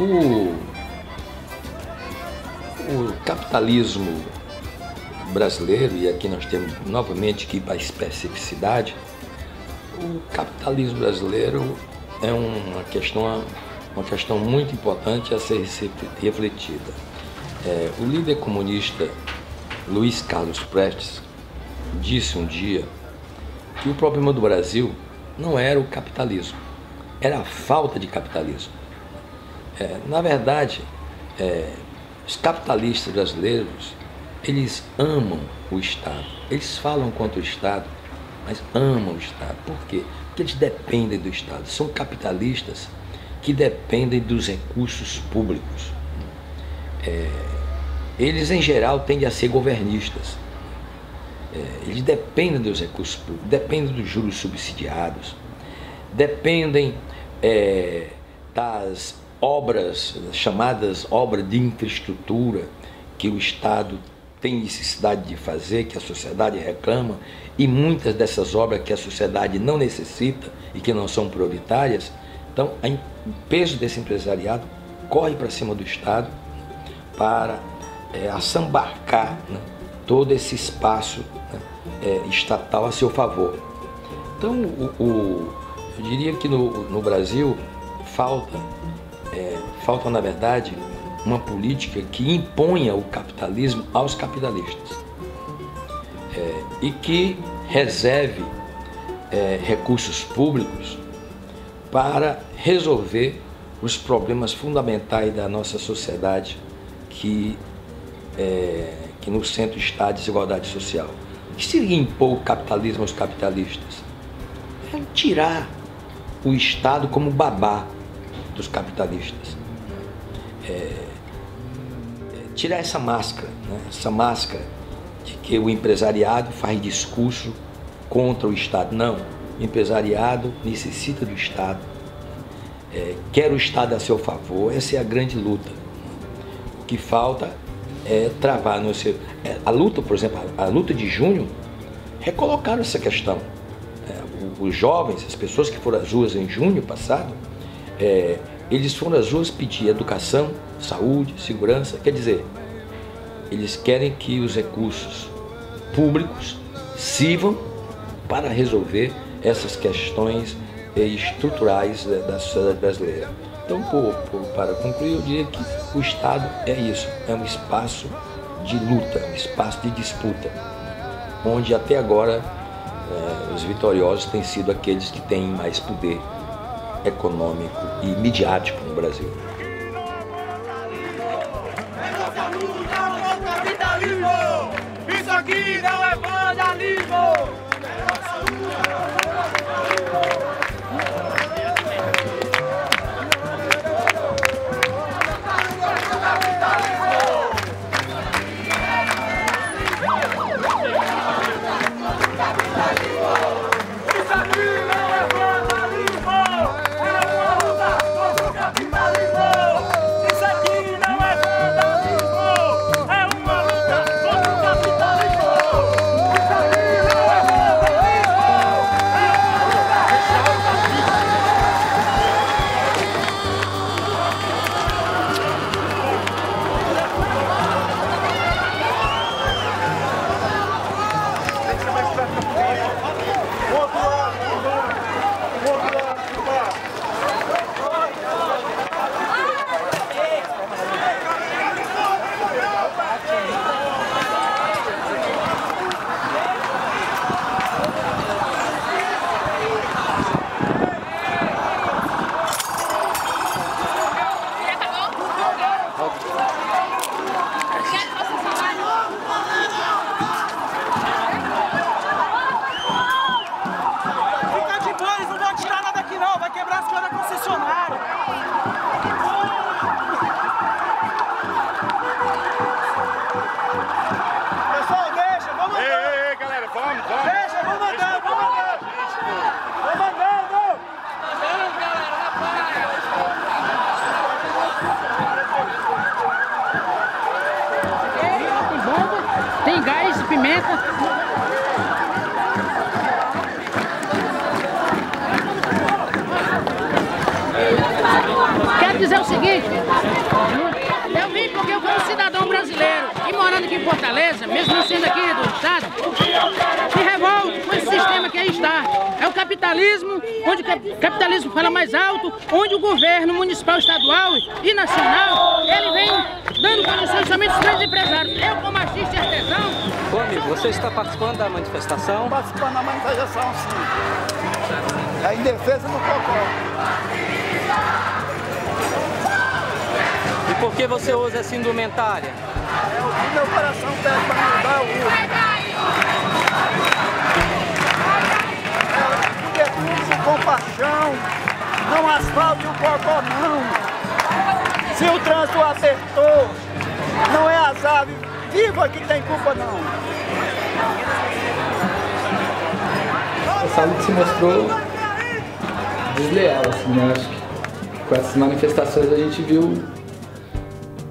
O capitalismo brasileiro, e aqui nós temos novamente que ir para a especificidade, o capitalismo brasileiro é uma questão muito importante a ser refletida. O líder comunista Luiz Carlos Prestes disse um dia que o problema do Brasil não era o capitalismo, era a falta de capitalismo. Na verdade, os capitalistas brasileiros, eles amam o Estado, eles falam contra o Estado, mas amam o Estado. Por quê? Porque eles dependem do Estado, são capitalistas que dependem dos recursos públicos. Eles, em geral, tendem a ser governistas. Eles dependem dos recursos públicos, dependem dos juros subsidiados, dependem das obras, chamadas obras de infraestrutura, que o Estado tem necessidade de fazer, que a sociedade reclama, e muitas dessas obras que a sociedade não necessita e que não são prioritárias. Então, o peso desse empresariado corre para cima do Estado para assambarcar, né, todo esse espaço, né, estatal a seu favor. Então, eu diria que no Brasil falta, na verdade, uma política que imponha o capitalismo aos capitalistas e que reserve recursos públicos para resolver os problemas fundamentais da nossa sociedade, que no centro está a desigualdade social. O que seria impor o capitalismo aos capitalistas? É tirar o Estado como babá dos capitalistas. Tirar essa máscara, né? Essa máscara de que o empresariado faz discurso contra o Estado. Não, o empresariado necessita do Estado, quer o Estado a seu favor. Essa é a grande luta. O que falta é travar no seu... A luta, por exemplo, a luta de junho, recolocaram essa questão. Os jovens, as pessoas que foram às ruas em junho passado, eles foram às ruas pedir educação, saúde, segurança. Quer dizer, eles querem que os recursos públicos sirvam para resolver essas questões estruturais da sociedade brasileira. Então, para concluir, eu diria que o Estado é isso, é um espaço de luta, um espaço de disputa, onde até agora os vitoriosos têm sido aqueles que têm mais poder econômico e midiático no Brasil. Isso aqui não é vandalismo! Fortaleza, mesmo não sendo aqui do estado, se revolta com esse sistema que aí está. É o capitalismo, onde o capitalismo fala mais alto, onde o governo municipal, estadual e nacional, ele vem dando condições somente aos grandes empresários. Eu, como artista e artesão... Ô amigo, você está participando da manifestação? Participando da manifestação, sim. É em defesa do cocó. E por que você usa essa indumentária? É o que meu coração pede para mudar o é com compaixão, não asfalte o cocó não. Se o trânsito apertou, não é as aves vivas que tem culpa não. Essa luta se mostrou desleal, assim, né? Acho que com essas manifestações a gente viu,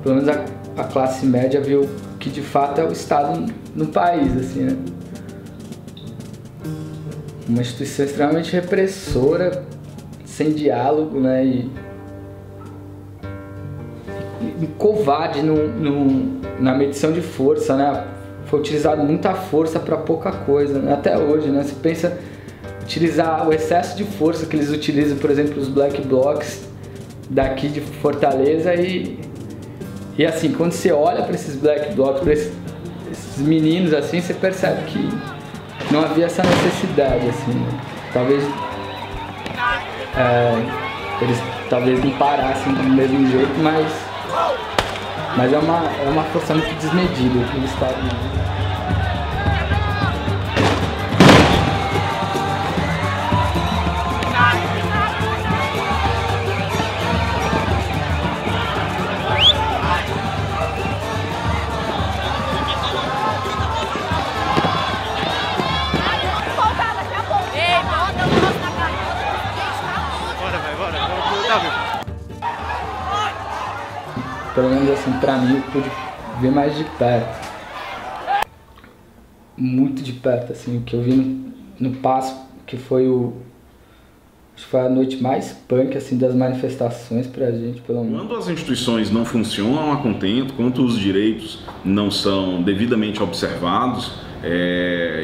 pelo menos a classe média viu que de fato é o Estado no país, assim, né? Uma instituição extremamente repressora, sem diálogo, né? E covarde na medição de força, né? Foi utilizado muita força para pouca coisa, né? Até hoje, né? Você pensa utilizar o excesso de força que eles utilizam, por exemplo, os black blocs daqui de Fortaleza e assim, quando você olha para esses black blocs, para esses meninos assim, você percebe que não havia essa necessidade, assim, né? Talvez eles talvez não parassem do mesmo jeito, mas é uma força muito desmedida que eles estavam. Pelo menos assim, pra mim, eu pude ver mais de perto. Muito de perto, assim, o que eu vi no Paço, que foi acho que foi a noite mais punk, assim, das manifestações pra gente, pelo menos. Quando as instituições não funcionam a contento, quando os direitos não são devidamente observados,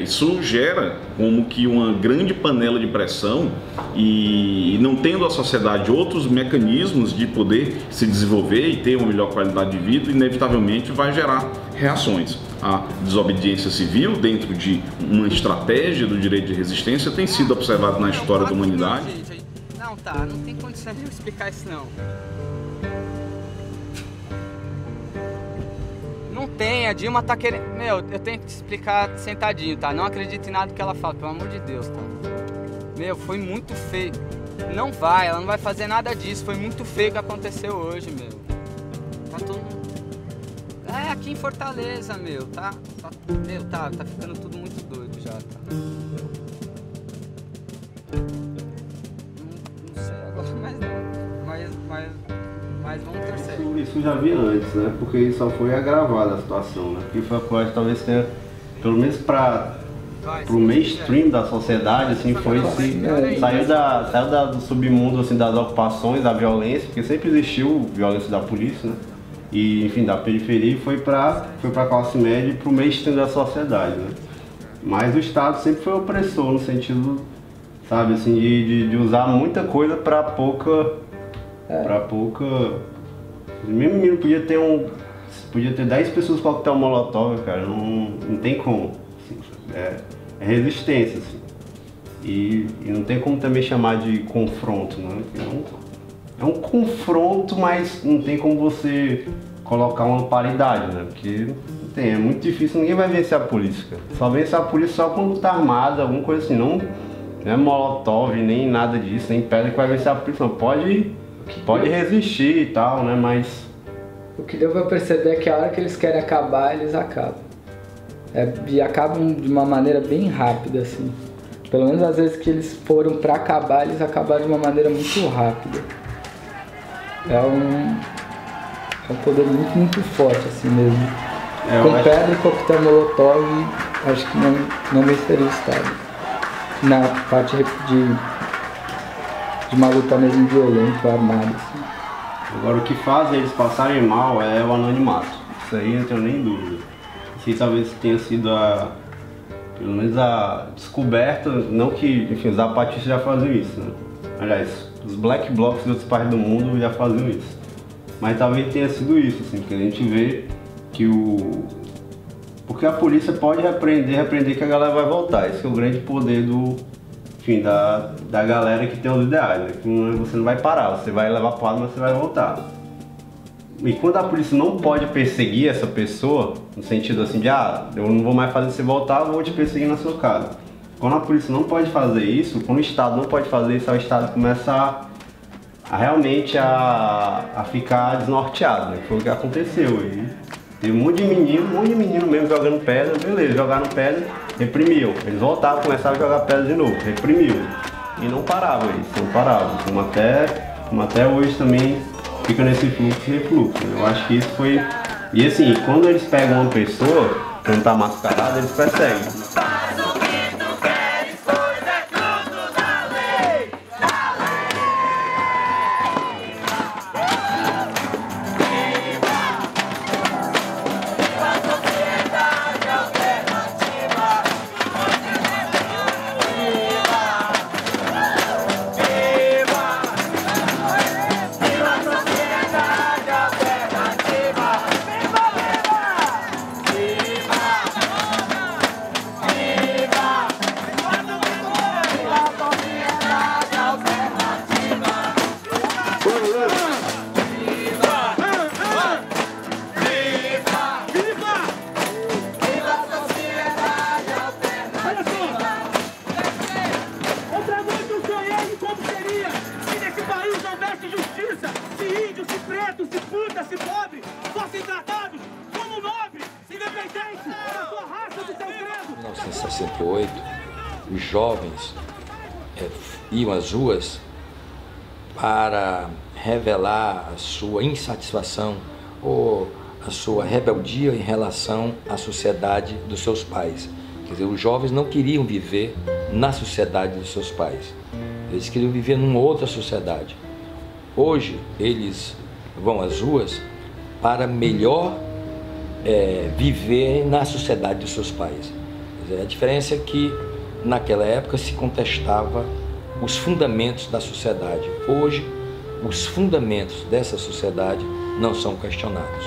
isso gera como que uma grande panela de pressão e não tendo a sociedade outros mecanismos de poder se desenvolver e ter uma melhor qualidade de vida, inevitavelmente vai gerar reações. A desobediência civil dentro de uma estratégia do direito de resistência tem sido observada na história da humanidade. Não, tá, não tem condição de eu explicar isso não. Não tem, a Dilma tá querendo... Meu, eu tenho que te explicar sentadinho, tá? Não acredito em nada que ela fala, pelo amor de Deus, tá? Meu, foi muito feio. Não vai, ela não vai fazer nada disso. Foi muito feio o que aconteceu hoje, meu. Tá todo mundo... aqui em Fortaleza, meu, tá ficando tudo muito doido já, tá? Não sei agora, mas vamos torcer. Isso já vi antes, né? Porque só foi agravada a situação, né? Porque foi, talvez tenha, pelo menos pro mainstream da sociedade, assim, saiu do submundo, assim, das ocupações, da violência, porque sempre existiu violência da polícia, né? E, enfim, da periferia e foi pra classe média e pro mainstream da sociedade, né? Mas o Estado sempre foi opressor, no sentido, sabe, assim, de usar muita coisa pra pouca... O mesmo menino podia ter 10 pessoas com coquetel molotov, cara, não tem como. Assim, é resistência, assim. E não tem como também chamar de confronto, né? É um confronto, mas não tem como você colocar uma paridade, né? Porque não tem, é muito difícil, ninguém vai vencer a polícia, cara. Só vence a polícia só quando tá armada, alguma coisa assim, não é molotov, nem nada disso, nem pedra que vai vencer a polícia, não. Pode resistir e tal, né, mas... O que deu pra perceber é que a hora que eles querem acabar, eles acabam. E acabam de uma maneira bem rápida, assim. Pelo menos às vezes que eles foram pra acabar, eles acabaram de uma maneira muito rápida. É um poder muito, muito forte, assim mesmo. Com pedra e coquetel molotov, acho que não venceria o Estado. Na parte de uma luta mesmo violenta, armada, assim. Agora, o que faz eles passarem mal é o anonimato. Isso aí não tenho nem dúvida. que talvez tenha sido pelo menos a descoberta, não que, enfim, os zapatistas já faziam isso, né? Aliás, os black blocs de outros países do mundo já faziam isso. Mas talvez tenha sido isso, assim, porque a gente vê que porque a polícia pode repreender que a galera vai voltar. Esse é o grande poder enfim, da galera que tem os ideais, né? Que você não vai parar, você vai levar porrada, mas você vai voltar. E quando a polícia não pode perseguir essa pessoa, no sentido assim de, eu não vou mais fazer você voltar, eu vou te perseguir na sua casa. Quando a polícia não pode fazer isso, quando o Estado não pode fazer isso, aí o Estado começa realmente a ficar desnorteado, né? Foi o que aconteceu. E teve um monte de menino mesmo jogando pedra, beleza, jogaram pedra, reprimiam. Eles voltavam, começavam a jogar pedra de novo, reprimiam. E não parava isso, não parava. Como até hoje também fica nesse fluxo e refluxo. Eu acho que isso foi... E assim, quando eles pegam uma pessoa, quando tá mascarada, eles perseguem. Se pobre, fossem tratados como nobres, independentes da sua raça, do seu credo. Em 1968, os jovens iam às ruas para revelar a sua insatisfação ou a sua rebeldia em relação à sociedade dos seus pais. Quer dizer, os jovens não queriam viver na sociedade dos seus pais, eles queriam viver numa outra sociedade. Hoje, eles vão às ruas para melhor viver na sociedade dos seus pais. Quer dizer, a diferença é que naquela época se contestava os fundamentos da sociedade. Hoje, os fundamentos dessa sociedade não são questionados.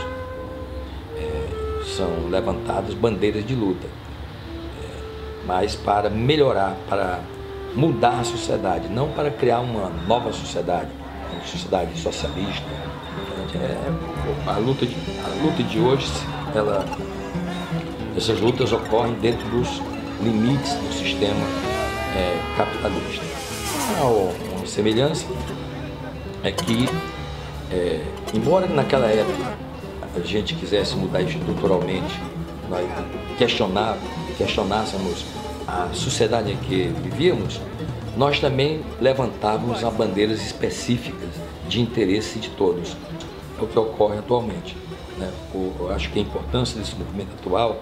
São levantadas bandeiras de luta, mas para melhorar, para mudar a sociedade, não para criar uma nova sociedade, uma sociedade socialista. A luta de hoje, essas lutas ocorrem dentro dos limites do sistema capitalista. Uma semelhança é que, embora naquela época a gente quisesse mudar estruturalmente, nós questionássemos a sociedade em que vivíamos, nós também levantávamos as bandeiras específicas de interesse de todos. É o que ocorre atualmente, né? Eu acho que a importância desse movimento atual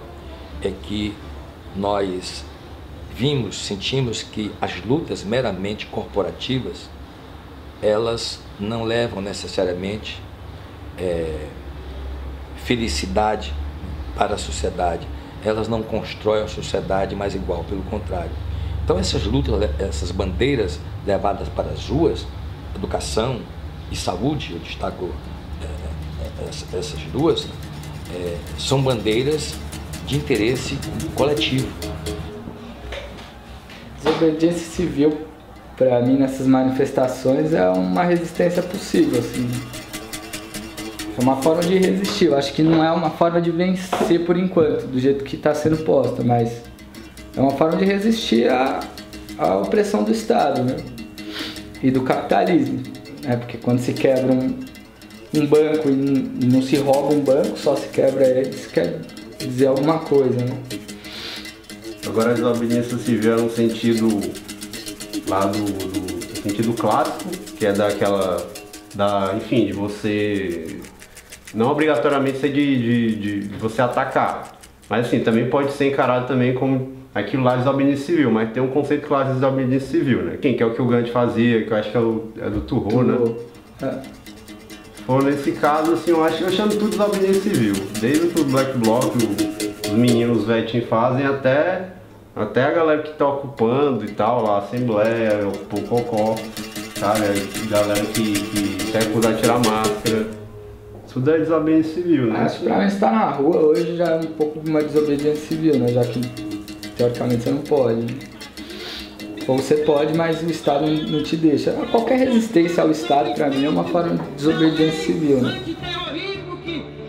é que nós sentimos que as lutas meramente corporativas, elas não levam necessariamente felicidade para a sociedade, elas não constroem a sociedade mais igual, pelo contrário. Então essas lutas, essas bandeiras levadas para as ruas, educação e saúde, eu destaco essas duas, são bandeiras de interesse coletivo. Desobediência civil, para mim, nessas manifestações é uma resistência possível, assim. É uma forma de resistir. Eu acho que não é uma forma de vencer por enquanto, do jeito que está sendo posta, mas é uma forma de resistir à opressão do Estado, né? E do capitalismo, né? Porque quando se quebra um banco e não se rouba um banco, só se quebra ele, isso quer dizer alguma coisa, né? Agora a desobediência civil é no sentido lá do sentido clássico, que é enfim, de você não obrigatoriamente ser de você atacar, mas assim, também pode ser encarado também como aquilo lá de desobediência civil, mas tem um conceito claro de desobediência civil, né? Que é o que o Gandhi fazia, que eu acho que é do Thoreau, né? Nesse caso, assim, eu chamo tudo de desobediência civil, desde o Black Bloc, os meninos, os vetinhos fazem, até a galera que tá ocupando e tal, lá, a Assembleia, o Pococó, sabe? A galera que quer acusar de tirar máscara. Tudo é desobediência civil, né? Mas pra mim estar na rua hoje já é um pouco uma desobediência civil, né? Já que teoricamente você não pode. Ou você pode, mas o Estado não te deixa. Qualquer resistência ao Estado, pra mim, é uma forma de desobediência civil, né?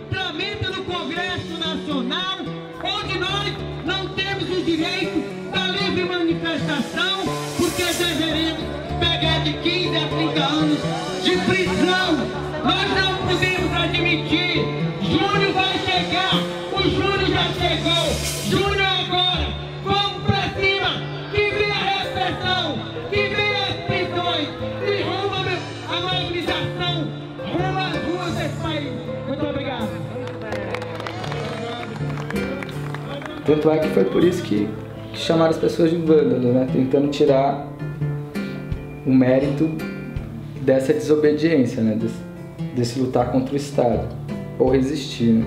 Tramita no Congresso Nacional, onde nós não temos o direito da livre manifestação, porque deveremos pegar de 15 a 30 anos de prisão. Nós não podemos admitir. Júnior vai chegar, o Júnior já chegou. Júnior agora, vamos pra cima, que vem a repressão, que vem as prisões, e rumo a mobilização, rumo às ruas desse país. Muito obrigado. Tanto é que foi por isso que chamaram as pessoas de vândalo, né? Tentando tirar o mérito dessa desobediência, né? Desse lutar contra o Estado, ou resistir, né?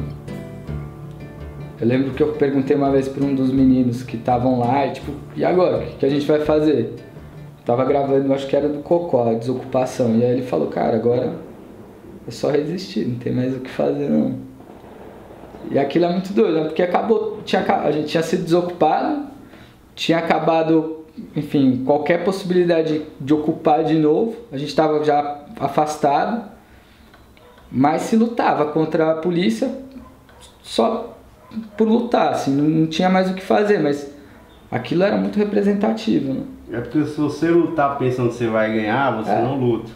Eu lembro que eu perguntei uma vez para um dos meninos que estavam lá, e tipo, e agora? O que a gente vai fazer? Eu tava gravando, acho que era do Cocó, a desocupação, e aí ele falou, cara, agora é só resistir, não tem mais o que fazer não. E aquilo é muito doido, né? Porque a gente tinha sido desocupado, tinha acabado, enfim, qualquer possibilidade de ocupar de novo, a gente estava já afastado, mas se lutava contra a polícia só por lutar, assim, não tinha mais o que fazer, mas aquilo era muito representativo, né? É porque se você lutar pensando que você vai ganhar, você não luta.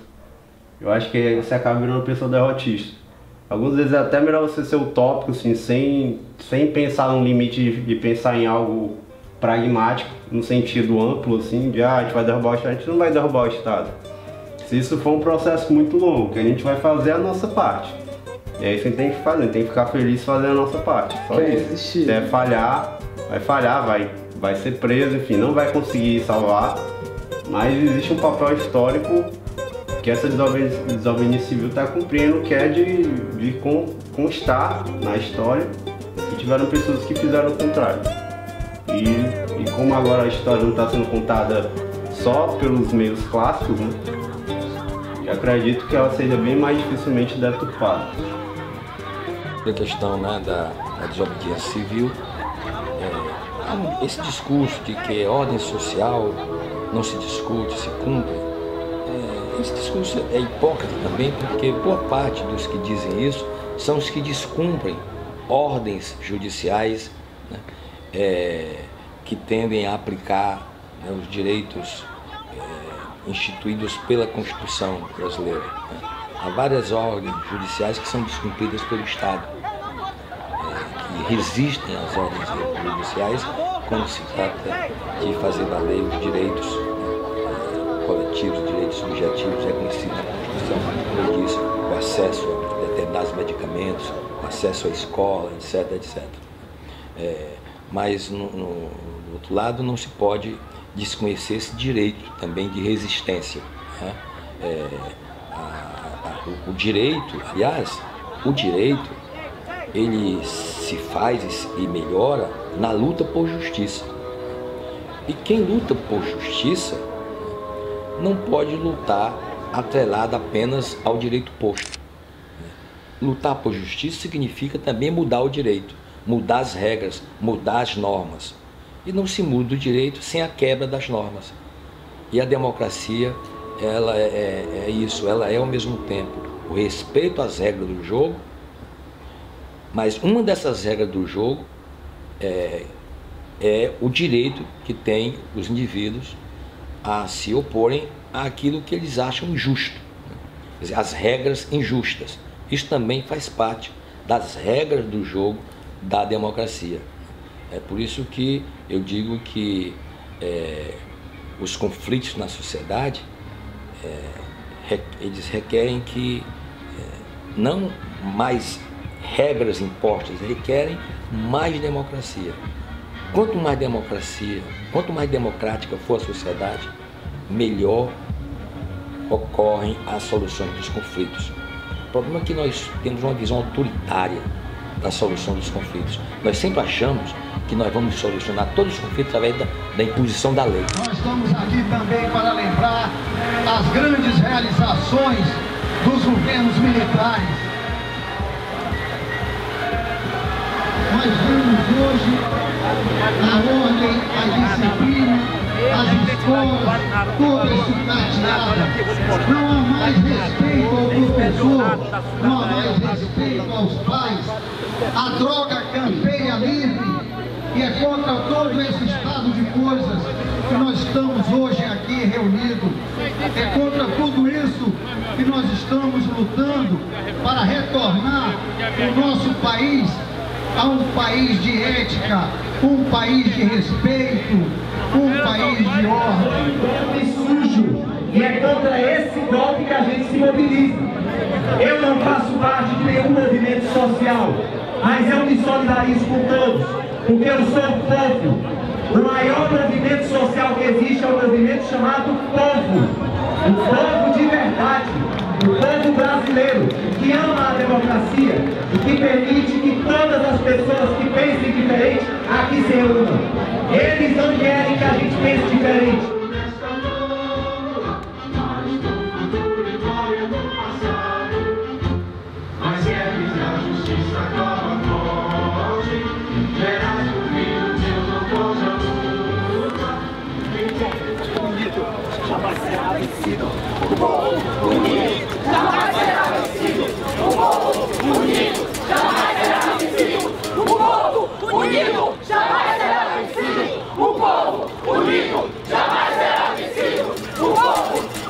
Eu acho que aí você acaba virando uma pessoa derrotista. Algumas vezes é até melhor você ser utópico, assim, sem pensar num limite de pensar em algo pragmático, no sentido amplo, assim, de a gente vai derrubar o Estado. A gente não vai derrubar o Estado. Se isso for um processo muito longo, que a gente vai fazer a nossa parte. E aí você tem que fazer, tem que ficar feliz fazendo a nossa parte. Só isso. Se é falhar, vai ser preso, enfim, não vai conseguir salvar. Mas existe um papel histórico que essa desobediência civil está cumprindo, que é de constar na história que tiveram pessoas que fizeram o contrário. E como agora a história não está sendo contada só pelos meios clássicos, né? Eu acredito que ela seja bem mais dificilmente deturpada. A questão, né, da desobediência civil, esse discurso de que ordem social não se discute, se cumpre, esse discurso é hipócrita também, porque boa parte dos que dizem isso são os que descumprem ordens judiciais, né, que tendem a aplicar, né, os direitos instituídos pela Constituição brasileira, né. Há várias ordens judiciais que são descumpridas pelo Estado, que resistem às ordens judiciais quando se trata de fazer valer os direitos coletivos, os direitos subjetivos reconhecidos na Constituição, como eu disse, o acesso a determinados medicamentos, o acesso à escola, etc, etc. Mas, do outro lado, não se pode desconhecer esse direito também de resistência, né? O direito, aliás, o direito, ele se faz e melhora na luta por justiça. E quem luta por justiça não pode lutar atrelado apenas ao direito posto. Lutar por justiça significa também mudar o direito, mudar as regras, mudar as normas. E não se muda o direito sem a quebra das normas. E a democracia, ela é isso, ela é ao mesmo tempo o respeito às regras do jogo, mas uma dessas regras do jogo é o direito que têm os indivíduos a se oporem àquilo que eles acham injusto, quer dizer, as regras injustas. Isso também faz parte das regras do jogo da democracia. É por isso que eu digo que os conflitos na sociedade, eles requerem que não mais regras impostas, requerem mais democracia. Quanto mais democracia, quanto mais democrática for a sociedade, melhor ocorrem as soluções dos conflitos. O problema é que nós temos uma visão autoritária da solução dos conflitos. Nós sempre achamos que nós vamos solucionar todos os conflitos através da imposição da lei. Nós estamos aqui também para lembrar as grandes realizações dos governos militares. Nós vemos hoje a ordem, a disciplina, as escolas, todas sucateadas. Não há mais respeito ao professor, não há mais respeito aos pais. A droga campeia livre e é contra todo esse estado de coisas que nós estamos hoje aqui reunidos. É contra tudo isso que nós estamos lutando para retornar o nosso país a um país de ética, um país de respeito, um país de ordem. É sujo e é contra esse golpe que a gente se mobiliza. Eu não faço parte de nenhum movimento social, mas eu me solidarizo com todos, porque eu sou o povo. O maior movimento social que existe é um movimento chamado povo. O povo de verdade, o povo brasileiro, que ama a democracia e que permite que todas as pessoas que pensem diferente aqui se reúnam. Eles não querem que a gente pense diferente. Jamais será vencido, o povo unido jamais será vencido, o povo unido jamais será vencido, o povo unido jamais será vencido, o povo unido jamais será vencido, o povo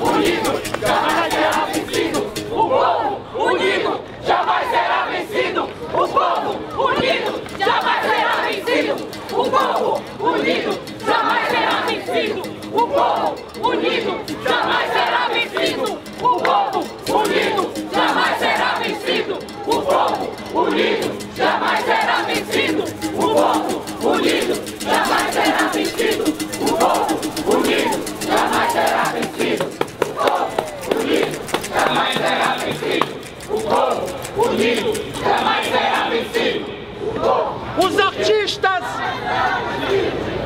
unido jamais será vencido, o povo unido jamais será vencido, o povo unido jamais será vencido, o povo unido jamais será vencido, o povo unido jamais será vencido, o povo unido jamais será vencido, o povo unido jamais será vencido, o povo unido jamais será vencido, o povo unido jamais será vencido, o povo unido jamais será vencido, o povo unido jamais será vencido, o povo. Os artistas,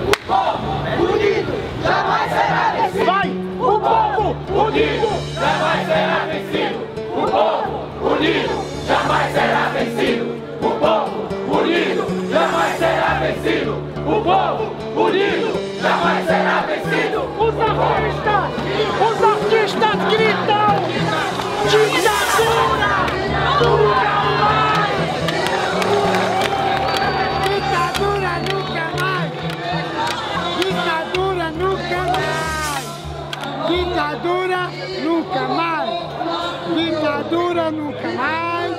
o povo unido jamais será vencido. Vai, o povo unido jamais será vencido. O povo unido jamais será vencido. O povo unido jamais será vencido. O povo unido jamais será vencido. Os artistas gritam: ditadura! Nunca mais! Ditadura nunca mais! Ditadura nunca mais! Ditadura nunca mais! Ditadura nunca mais!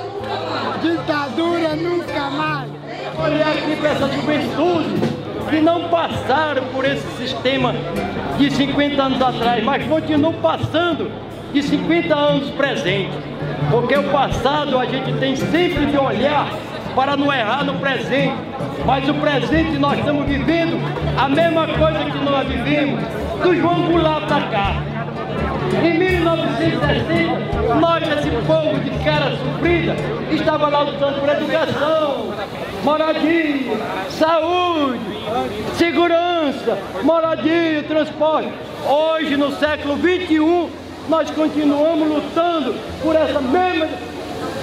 Ditadura nunca mais! Olhar aqui para essa juventude que não passaram por esse sistema de 50 anos atrás, mas continuam passando de 50 anos presente. Porque o passado a gente tem sempre de olhar para não errar no presente. Mas o presente nós estamos vivendo a mesma coisa que nós vivemos do João Goulart para cá. Em 1960, nós, esse povo de cara sofrida, estava lá lutando por educação, moradia, saúde, segurança, moradia, transporte. Hoje, no século XXI, nós continuamos lutando por essa mesma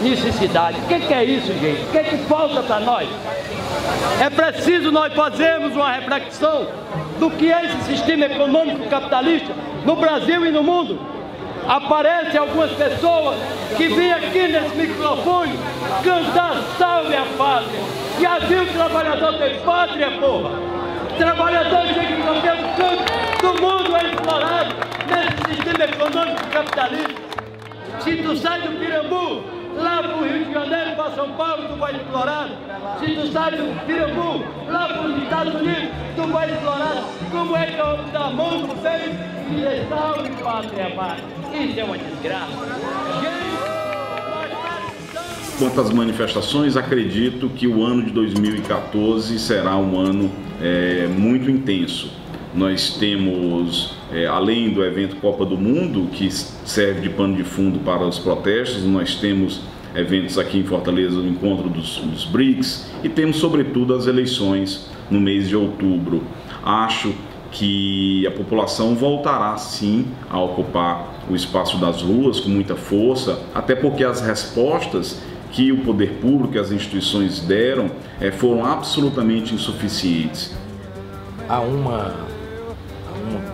necessidade. O que é isso, gente? O que é que falta para nós? É preciso nós fazermos uma reflexão do que é esse sistema econômico capitalista no Brasil e no mundo. Aparecem algumas pessoas que vêm aqui nesse microfone cantar salve a pátria. Já viu o trabalhador ter pátria, porra? O trabalhador chega em qualquer canto do mundo é explorado nesse sistema econômico capitalista. Se tu sai do Pirambu, lá pro Rio de Janeiro, para São Paulo, tu vai explorado. Se tu sai do Pirambu, lá para os Estados Unidos, tu vai explorado. Como é que eu vou dar a mão para vocês e dizer salve, pátria amada? Isso é uma desgraça. Quanto às manifestações, acredito que o ano de 2014 será um ano muito intenso. Nós temos, além do evento Copa do Mundo, que serve de pano de fundo para os protestos, nós temos eventos aqui em Fortaleza, o encontro dos BRICS, e temos sobretudo as eleições no mês de outubro. Acho que a população voltará sim a ocupar o espaço das ruas com muita força, até porque as respostas que o poder público e as instituições deram foram absolutamente insuficientes. Há um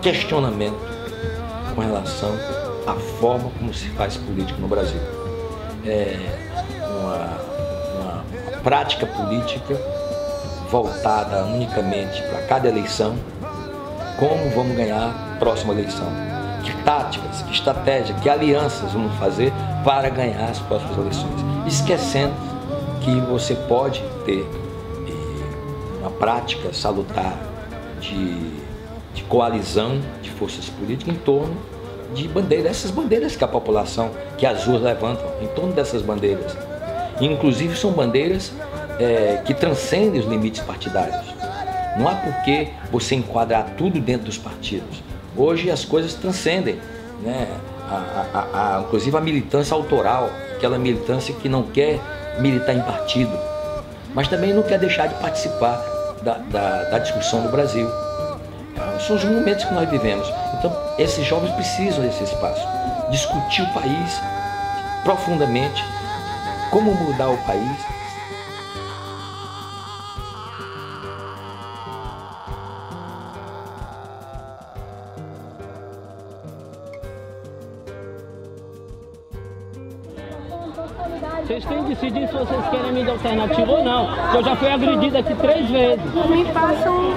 questionamento com relação à forma como se faz política no Brasil. Uma prática política voltada unicamente para cada eleição. Como vamos ganhar a próxima eleição? Que táticas, que estratégia, que alianças vamos fazer para ganhar as próximas eleições? Esquecendo que você pode ter uma prática salutar de coalizão de forças políticas em torno de bandeiras, essas bandeiras que a população, que as ruas levantam, em torno dessas bandeiras. Inclusive são bandeiras que transcendem os limites partidários. Não há por que você enquadrar tudo dentro dos partidos. Hoje as coisas transcendem, né? Inclusive a militância autoral, aquela militância que não quer militar em partido, mas também não quer deixar de participar da discussão do Brasil. São os momentos que nós vivemos. Então esses jovens precisam desse espaço. Discutir o país profundamente, como mudar o país. Vocês têm que decidir se vocês querem mídia alternativa ou não. Eu já fui agredida aqui 3 vezes. Me passam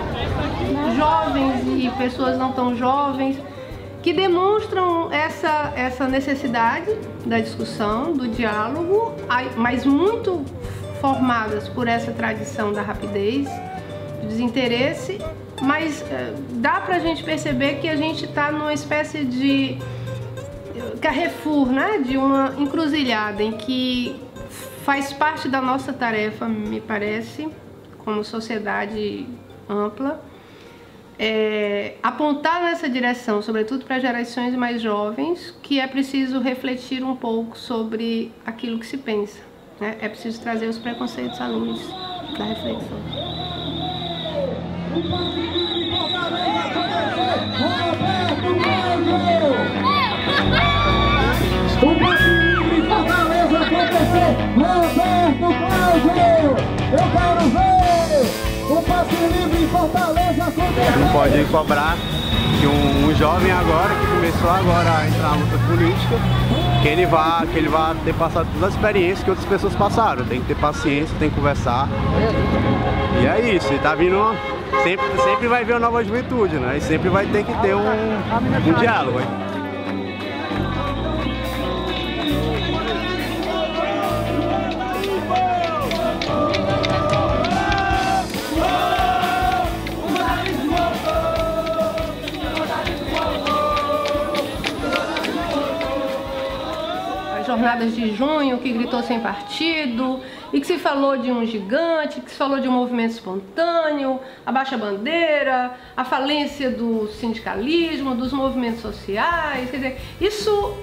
jovens e pessoas não tão jovens que demonstram essa necessidade da discussão, do diálogo, mas muito formadas por essa tradição da rapidez, do desinteresse, mas dá pra gente perceber que a gente está numa espécie de Carrefour, né? De uma encruzilhada em que faz parte da nossa tarefa, me parece, como sociedade ampla, apontar nessa direção, sobretudo para gerações mais jovens, que é preciso refletir um pouco sobre aquilo que se pensa, né? É preciso trazer os preconceitos à luz da reflexão. O passe livre Fortaleza acontecer. Roberto Cláudio, eu quero ver o passe livre Fortaleza acontecer. Não pode cobrar que um jovem agora, que começou agora a entrar na luta política, que ele vá ter passado todas as experiências que outras pessoas passaram. Tem que ter paciência, tem que conversar. E é isso, e tá vindo sempre vai vir uma nova juventude, né? E sempre vai ter que ter um diálogo. Jornadas de junho, que gritou sem partido, e que se falou de um gigante, que se falou de um movimento espontâneo, a baixa bandeira, a falência do sindicalismo, dos movimentos sociais. Quer dizer, isso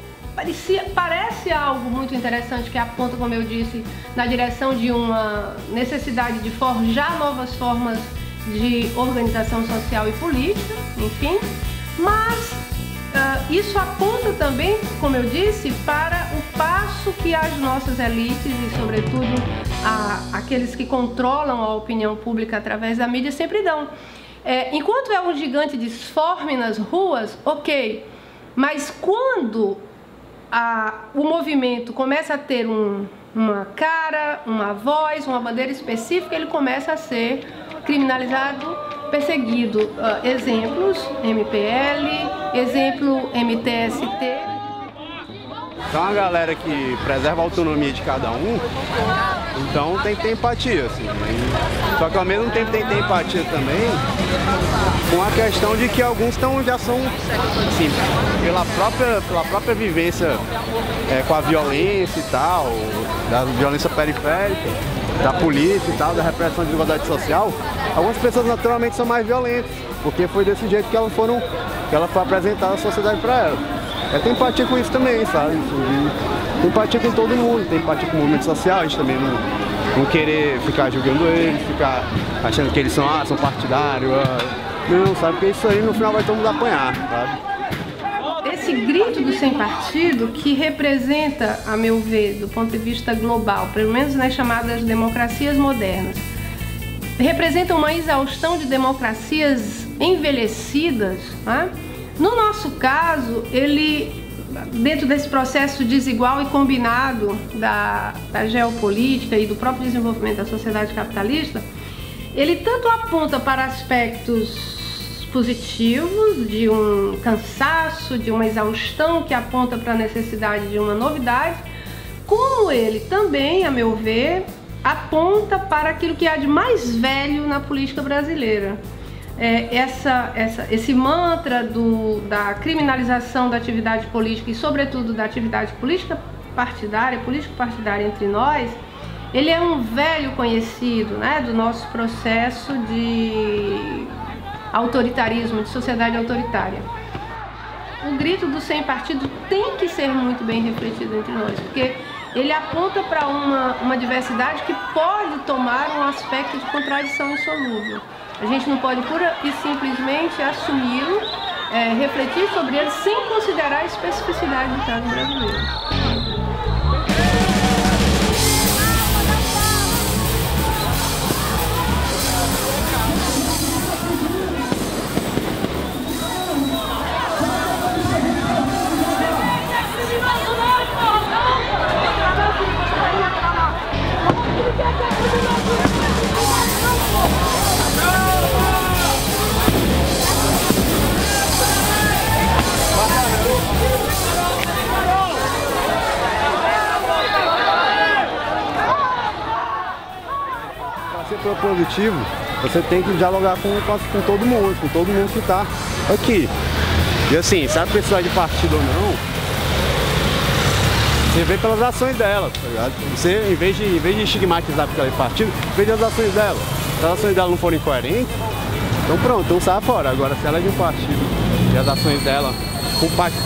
parece algo muito interessante, que aponta, como eu disse, na direção de uma necessidade de forjar novas formas de organização social e política, enfim, mas isso aponta também, como eu disse, para o passo que as nossas elites e, sobretudo, aqueles que controlam a opinião pública através da mídia sempre dão. Enquanto é um gigante disforme nas ruas, ok, mas quando o movimento começa a ter uma cara, uma voz, uma bandeira específica, ele começa a ser criminalizado, perseguido. Exemplos, MPL, exemplo MTST. Então a galera que preserva a autonomia de cada um, então tem que ter empatia, assim. Só que ao mesmo tempo tem que ter empatia também com a questão de que alguns já são, assim, pela própria vivência com a violência e tal, da violência periférica, da polícia e tal, da repressão de desigualdade social, algumas pessoas naturalmente são mais violentas, porque foi desse jeito que ela foi apresentada à sociedade para ela. é ter empatia com isso também, sabe? Ter empatia com todo mundo, ter empatia com o movimento social, a gente também não querer ficar julgando eles, ficar achando que eles são partidários, não, sabe? Porque isso aí no final vai todo mundo apanhar, sabe? Esse grito do sem partido, que representa, a meu ver, do ponto de vista global, pelo menos nas chamadas democracias modernas, representa uma exaustão de democracias envelhecidas, né? No nosso caso, ele, dentro desse processo desigual e combinado da geopolítica e do próprio desenvolvimento da sociedade capitalista, ele tanto aponta para aspectos positivos, de um cansaço, de uma exaustão que aponta para a necessidade de uma novidade, como ele também, a meu ver, aponta para aquilo que há de mais velho na política brasileira. Esse mantra da criminalização da atividade política e, sobretudo, da atividade político-partidária entre nós, ele é um velho conhecido, né, do nosso processo de autoritarismo, de sociedade autoritária. O grito do sem partido tem que ser muito bem refletido entre nós, porque ele aponta para uma diversidade que pode tomar um aspecto de contradição insolúvel. A gente não pode pura e simplesmente assumi-lo, refletir sobre ele sem considerar a especificidade do caso brasileiro. Positivo, você tem que dialogar com todo mundo que está aqui. E assim, se a pessoa é de partido ou não, você vê pelas ações dela, tá ligado? Você, em vez de estigmatizar porque ela é de partido, veja as ações dela. Se as ações dela não forem coerentes, então pronto, então sai fora. Agora, se ela é de um partido e as ações dela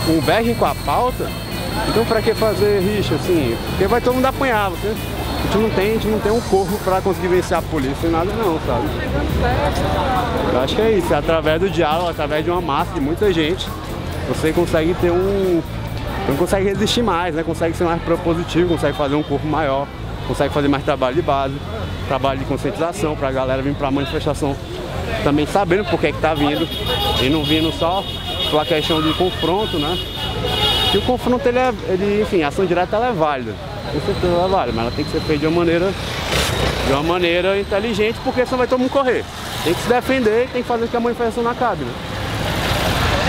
convergem com a pauta, então pra que fazer rixa, assim? Porque vai todo mundo apanhar, você... A gente não tem um corpo para conseguir vencer a polícia e nada não, sabe? Eu acho que é isso, é através do diálogo, através de uma massa de muita gente, você consegue ter não consegue resistir mais, né? Consegue ser mais propositivo, consegue fazer um corpo maior, consegue fazer mais trabalho de base, trabalho de conscientização para a galera vir para a manifestação também sabendo por que tá vindo e não vindo só pela questão de confronto, né? Que o confronto, enfim, a ação direta ela é válida. Com certeza ela vale, mas ela tem que ser feita de uma maneira inteligente, porque senão vai todo mundo correr. Tem que se defender e tem que fazer com que a manifestação não acabe, né?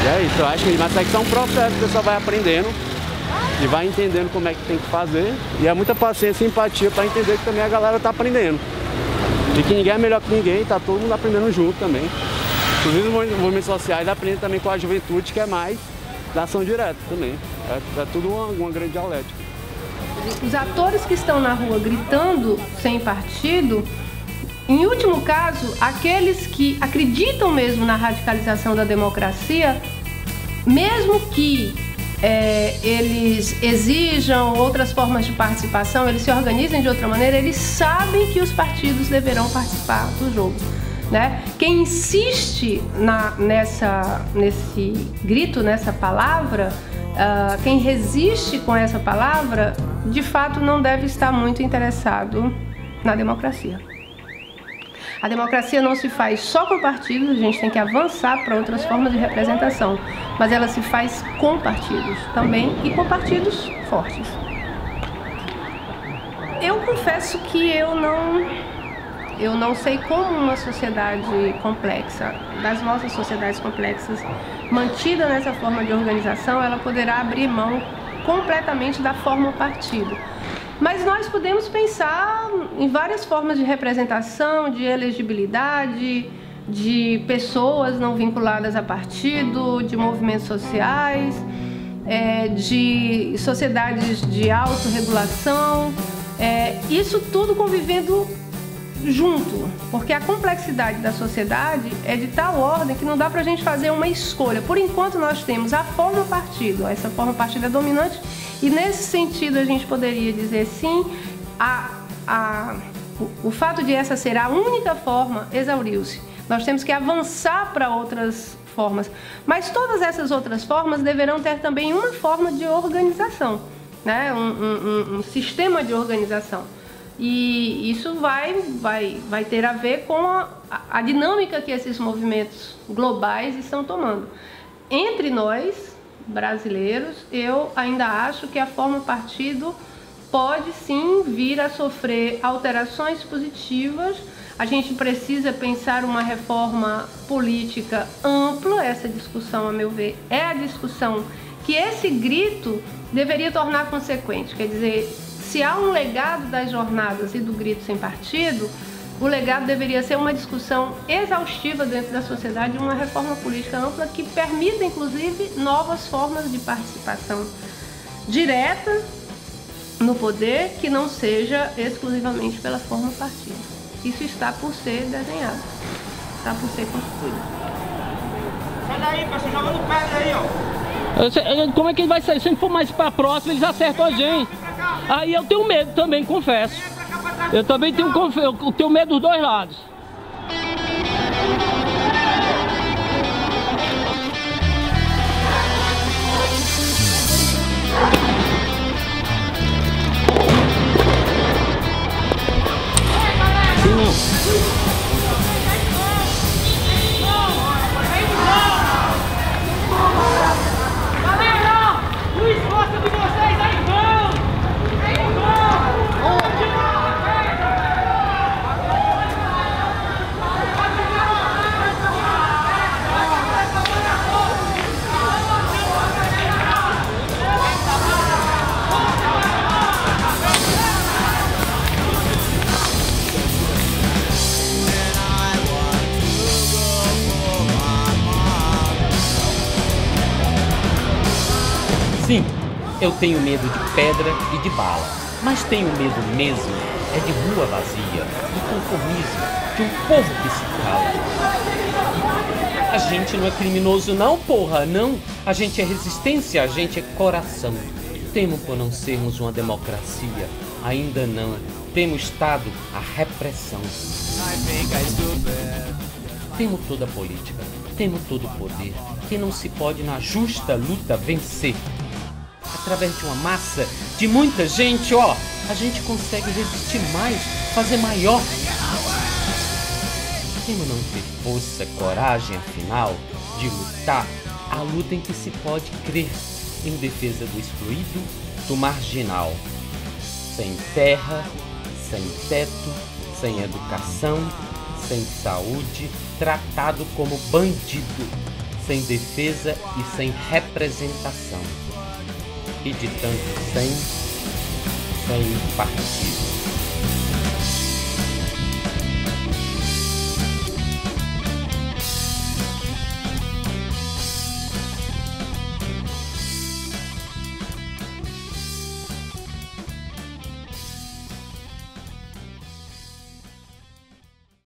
E é isso, eu acho que mas é um processo, o pessoal vai aprendendo e vai entendendo como é que tem que fazer. E é muita paciência e empatia para entender que também a galera tá aprendendo. E que ninguém é melhor que ninguém, tá todo mundo aprendendo junto também. Inclusive os movimentos sociais aprendem também com a juventude, que é mais da ação direta também. É tudo uma grande dialética. Os atores que estão na rua gritando sem partido, em último caso, aqueles que acreditam mesmo na radicalização da democracia, mesmo que eles exijam outras formas de participação, eles se organizem de outra maneira, eles sabem que os partidos deverão participar do jogo, né? Quem insiste nesse grito, nessa palavra, quem resiste com essa palavra, de fato não deve estar muito interessado na democracia. A democracia não se faz só com partidos, a gente tem que avançar para outras formas de representação, mas ela se faz com partidos também e com partidos fortes. Eu confesso que eu não sei como uma sociedade complexa, das nossas sociedades complexas, mantida nessa forma de organização, ela poderá abrir mão completamente da forma partido. Mas nós podemos pensar em várias formas de representação, de elegibilidade, de pessoas não vinculadas a partido, de movimentos sociais, de sociedades de autorregulação, isso tudo convivendo junto, porque a complexidade da sociedade é de tal ordem que não dá pra gente fazer uma escolha. Por enquanto nós temos a forma partido, essa forma partido é dominante, e nesse sentido a gente poderia dizer sim, o fato de essa ser a única forma exauriu-se. Nós temos que avançar para outras formas, mas todas essas outras formas deverão ter também uma forma de organização, né? um sistema de organização. E isso vai ter a ver com a dinâmica que esses movimentos globais estão tomando. Entre nós, brasileiros, eu ainda acho que a forma partido pode sim vir a sofrer alterações positivas. A gente precisa pensar uma reforma política ampla. Essa discussão, a meu ver, é a discussão que esse grito deveria tornar consequente. Quer dizer, se há um legado das jornadas e do grito sem partido, o legado deveria ser uma discussão exaustiva dentro da sociedade, uma reforma política ampla que permita, inclusive, novas formas de participação direta no poder, que não seja exclusivamente pela forma partido. Isso está por ser desenhado, está por ser construído. Sai daí, pessoal, joga no pé daí, ó. Como é que ele vai sair? Se a gente for mais pra próxima, eles acertam a gente. Aí eu tenho medo também, confesso. Eu também tenho medo dos dois lados. Sim, eu tenho medo de pedra e de bala, mas tenho medo mesmo é de rua vazia, do conformismo, de um povo que se cala. A gente não é criminoso não, porra, não. A gente é resistência, a gente é coração. Temo por não sermos uma democracia, ainda não. Temo Estado, a repressão. Temo toda a política, temo todo o poder, que não se pode na justa luta vencer. Através de uma massa, de muita gente, ó, a gente consegue resistir mais, fazer maior. Temo não ter força, coragem, afinal, de lutar a luta em que se pode crer, em defesa do excluído, do marginal. Sem terra, sem teto, sem educação, sem saúde, tratado como bandido, sem defesa e sem representação. E de tanto sem partido.